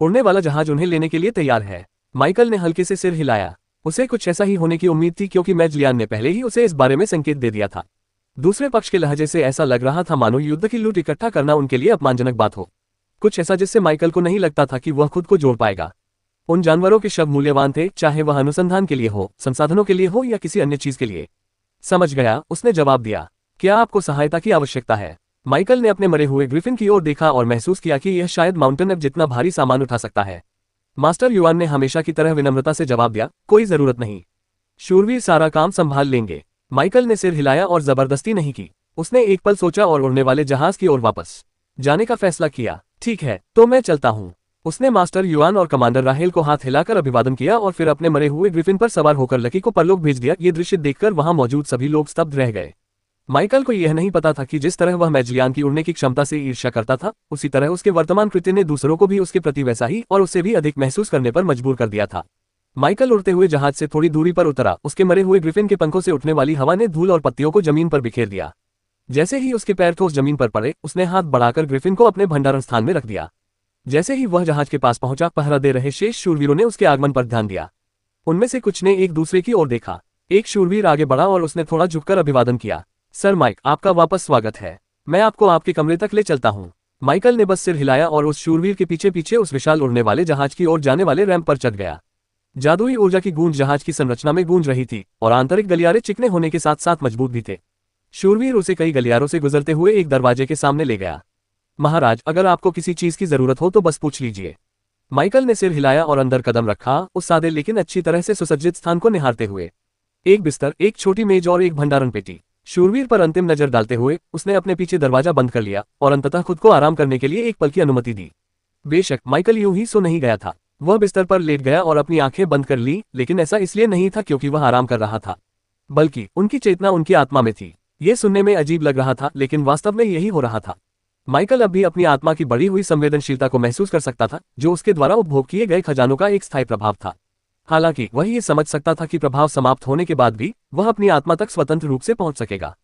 उड़ने वाला जहाज उन्हें लेने के लिए तैयार है। माइकल ने हल्के से सिर हिलाया। उसे कुछ ऐसा ही होने की उम्मीद थी, क्योंकि मैज लियान ने पहले ही उसे इस बारे में संकेत दे दिया था। दूसरे पक्ष के लहजे से ऐसा लग रहा था मानो युद्ध की लूट इकट्ठा करना उनके लिए अपमानजनक बात हो। कुछ ऐसा जिससे माइकल को नहीं लगता था कि वह खुद को जोड़ पाएगा। उन जानवरों के शव मूल्यवान थे, चाहे वह अनुसंधान के लिए हो, संसाधनों के लिए हो या किसी अन्य चीज के लिए। समझ गया, उसने जवाब दिया। क्या आपको सहायता की आवश्यकता है? माइकल ने अपने मरे हुए ग्रिफिन की ओर देखा और महसूस किया कि यह शायद माउंटेन एप जितना भारी सामान उठा सकता है। मास्टर युआन ने हमेशा की तरह विनम्रता से जवाब दिया, कोई जरूरत नहीं, शूरवीर सारा काम संभाल लेंगे। माइकल ने सिर हिलाया और जबरदस्ती नहीं की। उसने एक पल सोचा और उड़ने वाले जहाज की ओर वापस जाने का फैसला किया। ठीक है, तो मैं चलता हूँ। उसने मास्टर युआन और कमांडर राहेल को हाथ हिलाकर अभिवादन किया और फिर अपने मरे हुए ग्रिफिन पर सवार होकर लकी को परलोक भेज दिया। ये दृश्य देखकर वहां मौजूद सभी लोग स्तब्ध रह गए। माइकल को यह नहीं पता था कि जिस तरह वह मैजलियान की उड़ने की क्षमता से ईर्ष्या करता था, उसी तरह उसके वर्तमान कृत्य ने दूसरों को भी उसके प्रति वैसा ही और उससे भी अधिक महसूस करने पर मजबूर कर दिया था। माइकल उड़ते हुए जहाज से थोड़ी दूरी पर उतरा। उसके मरे हुए ग्रिफिन के पंखों से उठने वाली हवा ने धूल और पत्तियों को जमीन पर बिखेर दिया। जैसे ही उसके पैर ठोस जमीन पर पड़े, उसने हाथ बढ़ाकर ग्रिफिन को अपने भंडारण स्थान में रख दिया। जैसे ही वह जहाज के पास पहुंचा, पहरा दे रहे शेष शूरवीरों ने उसके आगमन पर ध्यान दिया। उनमें से कुछ ने एक दूसरे की ओर देखा। एक शूरवीर आगे बढ़ा और उसने थोड़ा झुककर अभिवादन किया। सर माइक, आपका वापस स्वागत है। मैं आपको आपके कमरे तक ले चलता हूँ। माइकल ने बस सिर हिलाया और उस शूरवीर के पीछे पीछे उस विशाल उड़ने वाले जहाज की ओर जाने वाले रैंप पर चढ़ गया। जादुई ऊर्जा की गूंज जहाज की संरचना में गूंज रही थी और आंतरिक गलियारे चिकने होने के साथ साथ मजबूत भी थे। शूरवीर उसे कई गलियारों से गुजरते हुए एक दरवाजे के सामने ले गया। महाराज, अगर आपको किसी चीज की जरूरत हो तो बस पूछ लीजिए। माइकल ने सिर हिलाया और अंदर कदम रखा, उस सादे लेकिन अच्छी तरह से सुसज्जित स्थान को निहारते हुए। एक बिस्तर, एक छोटी मेज और एक भंडारण पेटी। शूरवीर पर अंतिम नजर डालते हुए उसने अपने पीछे दरवाजा बंद कर लिया और अंततः खुद को आराम करने के लिए एक पल की अनुमति दी। बेशक माइकल यूं ही सो नहीं गया था। वह बिस्तर पर लेट गया और अपनी आंखें बंद कर ली, लेकिन ऐसा इसलिए नहीं था क्योंकि वह आराम कर रहा था, बल्कि उनकी चेतना उनकी आत्मा में थी। यह सुनने में अजीब लग रहा था, लेकिन वास्तव में यही हो रहा था। माइकल अब भी अपनी आत्मा की बढ़ी हुई संवेदनशीलता को महसूस कर सकता था, जो उसके द्वारा उपभोग किए गए खजानों का एक स्थायी प्रभाव था। हालांकि वह ये समझ सकता था कि प्रभाव समाप्त होने के बाद भी वह अपनी आत्मा तक स्वतंत्र रूप से पहुंच सकेगा।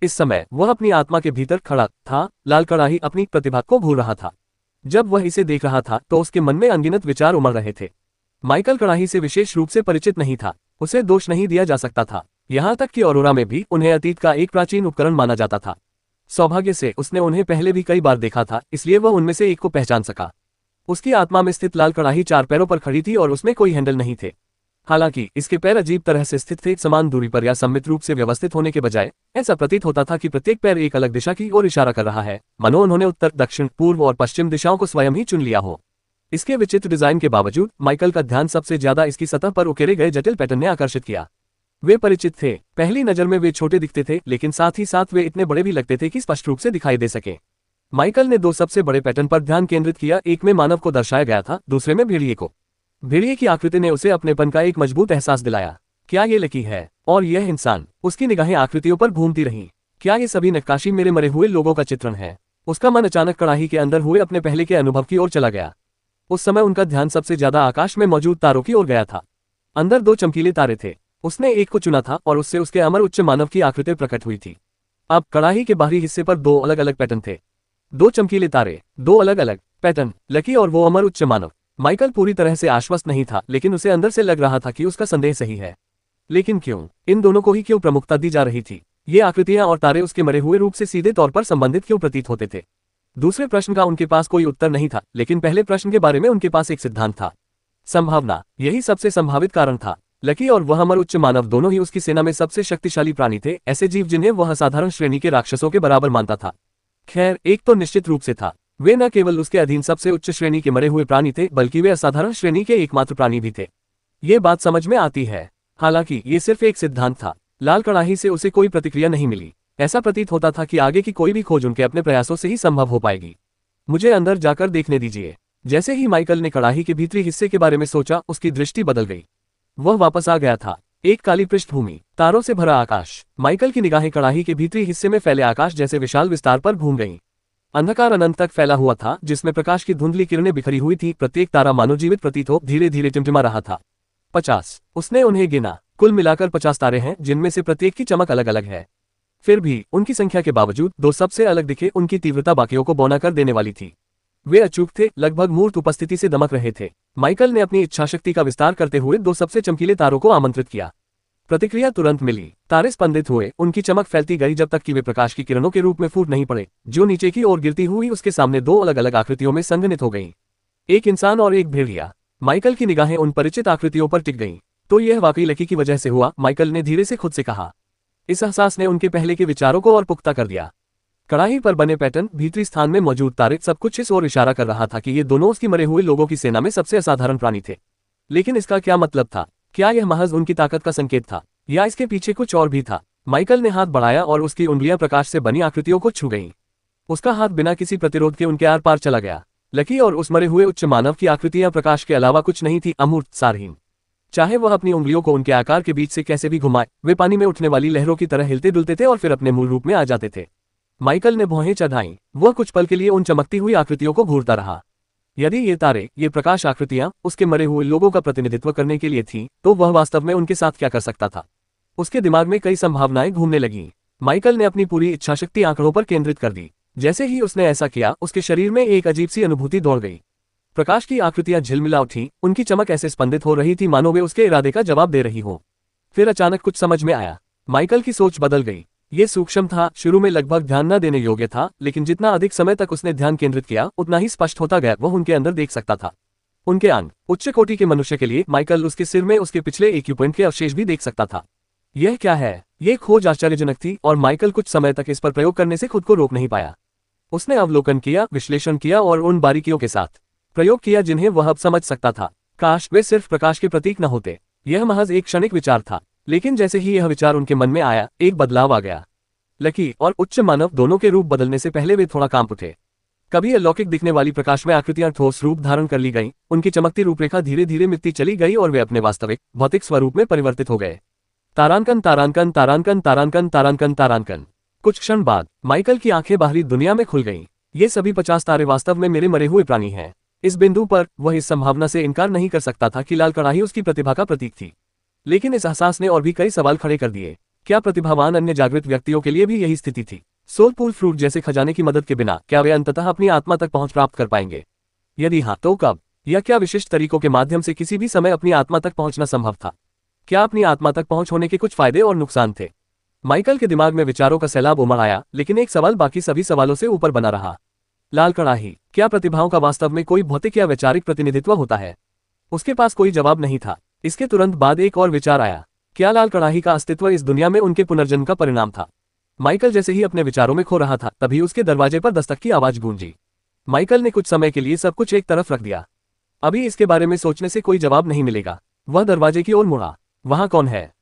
इस समय वह अपनी आत्मा के भीतर खड़ा था। लाल कड़ाही अपनी प्रतिभा को भूल रहा था। जब वह इसे देख रहा था तो उसके मन में अनगिनत विचार उमड़ रहे थे। माइकल कड़ाही से विशेष रूप से परिचित नहीं था। उसे दोष नहीं दिया जा सकता था, यहाँ तक कि ऑरोरा में भी उन्हें अतीत का एक प्राचीन उपकरण माना जाता था। सौभाग्य से उसने उन्हें पहले भी कई बार देखा था, इसलिए वह उनमें से एक को पहचान सका। उसकी आत्मा में स्थित लाल कड़ाही 4 पैरों पर खड़ी थी और उसमें कोई हैंडल नहीं थे। हालांकि इसके पैर अजीब तरह से स्थित थे, समान दूरी पर या सममित रूप से व्यवस्थित होने के बजाय ऐसा प्रतीत होता था कि प्रत्येक पैर एक अलग दिशा की ओर इशारा कर रहा है, मानो उन्होंने उत्तर, दक्षिण, पूर्व और पश्चिम दिशाओं को स्वयं ही चुन लिया हो। इसके विचित्र डिजाइन के बावजूद माइकल का ध्यान सबसे ज्यादा इसकी सतह पर उकेरे गए जटिल पैटर्न ने आकर्षित किया। वे परिचित थे, पहली नजर में वे छोटे दिखते थे, लेकिन साथ ही साथ वे इतने बड़े भी लगते थे कि स्पष्ट रूप से दिखाई दे सके। माइकल ने 2 सबसे बड़े पैटर्न पर ध्यान केंद्रित किया, एक में मानव को दर्शाया गया था, दूसरे में भेड़िए को। भेड़िए की आकृति ने उसे अपनेपन का एक मजबूत एहसास दिलाया। क्या ये लकी है? और यह इंसान? उसकी निगाहें आकृतियों पर घूमती रहीं। क्या ये सभी नक्काशी मेरे मरे हुए लोगों का चित्रण है? उसका मन अचानक कड़ाही के अंदर हुए अपने पहले के अनुभव की ओर चला गया। उस समय उनका ध्यान सबसे ज्यादा आकाश में मौजूद तारों की ओर गया था। अंदर 2 चमकीले तारे थे। उसने एक को चुना था और उससे उसके अमर उच्च मानव की आकृति प्रकट हुई थी। अब कड़ाही के बाहरी हिस्से पर 2 अलग अलग पैटर्न थे। 2 चमकीले तारे, 2 अलग अलग पैटर्न, लकी और वो अमर उच्च मानव। माइकल पूरी तरह से आश्वस्त नहीं था, लेकिन उसे अंदर से लग रहा था कि उसका संदेह सही है। लेकिन क्यों? इन दोनों को ही क्यों प्रमुखता दी जा रही थी? ये आकृतियां और तारे उसके मरे हुए रूप से सीधे तौर पर संबंधित क्यों प्रतीत होते थे? दूसरे प्रश्न का उनके पास कोई उत्तर नहीं था, लेकिन पहले प्रश्न के बारे में उनके पास एक सिद्धांत था। संभावना, यही सबसे संभावित कारण था। लकी और वह अमर उच्च मानव दोनों ही उसकी सेना में सबसे शक्तिशाली प्राणी थे, ऐसे जीव जिन्हें वह असाधारण श्रेणी के राक्षसों के बराबर मानता था। खैर, एक तो निश्चित रूप से था, वे न केवल उसके अधीन सबसे उच्च श्रेणी के मरे हुए प्राणी थे, बल्कि वे असाधारण श्रेणी के एकमात्र प्राणी भी थे। ये बात समझ में आती है। हालांकि ये सिर्फ एक सिद्धांत था। लाल कड़ाही से उसे कोई प्रतिक्रिया नहीं मिली। ऐसा प्रतीत होता था कि आगे की कोई भी खोज उनके अपने प्रयासों से ही संभव हो पाएगी। मुझे अंदर जाकर देखने दीजिए। जैसे ही माइकल ने कड़ाही के भीतरी हिस्से के बारे में सोचा, उसकी दृष्टि बदल गई। वह वापस आ गया था। एक काली पृष्ठभूमि, तारों से भरा आकाश। माइकल की निगाहें कड़ाही के भीतरी हिस्से में फैले आकाश जैसे विशाल विस्तार पर घूम गईं। अंधकार अनंत तक फैला हुआ था, जिसमें प्रकाश की धुंधली किरणें बिखरी हुई थी। प्रत्येक तारा मानो जीवित प्रतीत हो धीरे धीरे टिमटिमा रहा था। 50। उसने उन्हें गिना। कुल मिलाकर 50 तारे हैं, जिनमें से प्रत्येक की चमक अलग अलग है। फिर भी उनकी संख्या के बावजूद 2 सबसे अलग दिखे। उनकी तीव्रता बाकियों को बौना कर देने वाली थी। वे अचूक थे, लगभग मूर्त उपस्थिति से दमक रहे थे। माइकल ने अपनी इच्छाशक्ति का विस्तार करते हुए 2 सबसे चमकीले तारों को आमंत्रित किया। प्रतिक्रिया तुरंत मिली। तारे स्पंदित हुए, उनकी चमक फैलती गई जब तक कि वे प्रकाश की किरणों के रूप में फूट नहीं पड़े, जो नीचे की ओर गिरती हुई उसके सामने 2 अलग अलग आकृतियों में संघनित हो गईं। एक इंसान और एक भेड़िया। माइकल की निगाहें उन परिचित आकृतियों पर टिक गईं। तो यह वाकई लकी की वजह से हुआ, माइकल ने धीरे से खुद से कहा। इस एहसास ने उनके पहले के विचारों को और पुख्ता कर दिया। कड़ाही पर बने पैटर्न, भीतरी स्थान में मौजूद तारे, सब कुछ इस ओर इशारा कर रहा था कि ये दोनों उसकी मरे हुए लोगों की सेना में सबसे असाधारण प्राणी थे। लेकिन इसका क्या मतलब था? क्या यह महज उनकी ताकत का संकेत था, या इसके पीछे कुछ और भी था? माइकल ने हाथ बढ़ाया और उसकी उंगलियां प्रकाश से बनी आकृतियों को छू गईं। उसका हाथ बिना किसी प्रतिरोध के उनके आर पार चला गया। लकी और उस मरे हुए उच्च मानव की आकृतियां प्रकाश के अलावा कुछ नहीं थी, अमूर्त, सारहीन। चाहे वह अपनी उंगलियों को उनके आकार के बीच से कैसे भी घुमाए, वे पानी में उठने वाली लहरों की तरह हिलते डुलते थे और फिर अपने मूल रूप में आ जाते थे। माइकल ने भौहें चढ़ाईं। वह कुछ पल के लिए उन चमकती हुई आकृतियों को घूरता रहा। यदि ये तारे, ये प्रकाश आकृतियां उसके मरे हुए लोगों का प्रतिनिधित्व करने के लिए थीं, तो वह वास्तव में उनके साथ क्या कर सकता था? उसके दिमाग में कई संभावनाएं घूमने लगीं। माइकल ने अपनी पूरी इच्छाशक्ति आंकड़ों पर केंद्रित कर दी। जैसे ही उसने ऐसा किया, उसके शरीर में एक अजीब सी अनुभूति दौड़ गई। प्रकाश की आकृतियां झिलमिला उठीं, उनकी चमक ऐसे स्पंदित हो रही थी मानो वे उसके इरादे का जवाब दे रही हो। फिर अचानक कुछ समझ में आया। माइकल की सोच बदल गई। ये सूक्ष्म था, शुरू में लगभग ध्यान न देने योग्य था, लेकिन जितना अधिक समय तक उसने ध्यान केंद्रित किया, उतना ही स्पष्ट होता गया। वह उनके अंदर देख सकता था। उनके अंग, उच्च कोटि के मनुष्य के लिए माइकल उसके सिर में उसके पिछले एक्यूपॉइंट के अवशेष भी देख सकता था। यह क्या है? ये खोज आश्चर्यजनक थी और माइकल कुछ समय तक इस पर प्रयोग करने से खुद को रोक नहीं पाया। उसने अवलोकन किया, विश्लेषण किया और उन बारीकियों के साथ प्रयोग किया जिन्हें वह अब समझ सकता था। काश वे सिर्फ प्रकाश के प्रतीक न होते। यह महज एक क्षणिक विचार था, लेकिन जैसे ही यह विचार उनके मन में आया, एक बदलाव आ गया। लकी और उच्च मानव दोनों के रूप बदलने से पहले वे थोड़ा कांप उठे। कभी अलौकिक दिखने वाली प्रकाश में आकृतियां ठोस रूप धारण कर ली गईं, उनकी चमकती रूपरेखा धीरे धीरे मिटती चली गई और वे अपने वास्तविक भौतिक स्वरूप में परिवर्तित हो गए। तारांकन, तारांकन, तारांकन, तारांकन, तारांकन, तारांकन। कुछ क्षण बाद माइकल की आंखें बाहरी दुनिया में खुल गईं। ये सभी 50 तारे वास्तव में मेरे मरे हुए प्राणी हैं। इस बिंदु पर वह इस संभावना से इनकार नहीं कर सकता था कि लाल कड़ाही उसकी प्रतिभा का प्रतीक थी। लेकिन इस एहसास ने और भी कई सवाल खड़े कर दिए। क्या प्रतिभावान अन्य जागृत व्यक्तियों के लिए भी यही स्थिति थी? सोलफुल फ्रूट जैसे खजाने की मदद के बिना क्या वे अंततः अपनी आत्मा तक पहुंच प्राप्त कर पाएंगे? यदि हाँ, तो कब? या क्या विशिष्ट तरीकों के माध्यम से किसी भी समय अपनी आत्मा तक पहुंचना संभव था? क्या अपनी आत्मा तक पहुंच होने के कुछ फायदे और नुकसान थे? माइकल के दिमाग में विचारों का सैलाब उमड़ आया, लेकिन एक सवाल बाकी सभी सवालों से ऊपर बना रहा। लाल कड़ाही, क्या प्रतिभाओं का वास्तव में कोई भौतिक या वैचारिक प्रतिनिधित्व होता है? उसके पास कोई जवाब नहीं था। इसके तुरंत बाद एक और विचार आया, क्या लाल कड़ाही का अस्तित्व इस दुनिया में उनके पुनर्जन्म का परिणाम था? माइकल जैसे ही अपने विचारों में खो रहा था, तभी उसके दरवाजे पर दस्तक की आवाज गूंजी। माइकल ने कुछ समय के लिए सब कुछ एक तरफ रख दिया। अभी इसके बारे में सोचने से कोई जवाब नहीं मिलेगा। वह दरवाजे की ओर मुड़ा। वहां कौन है?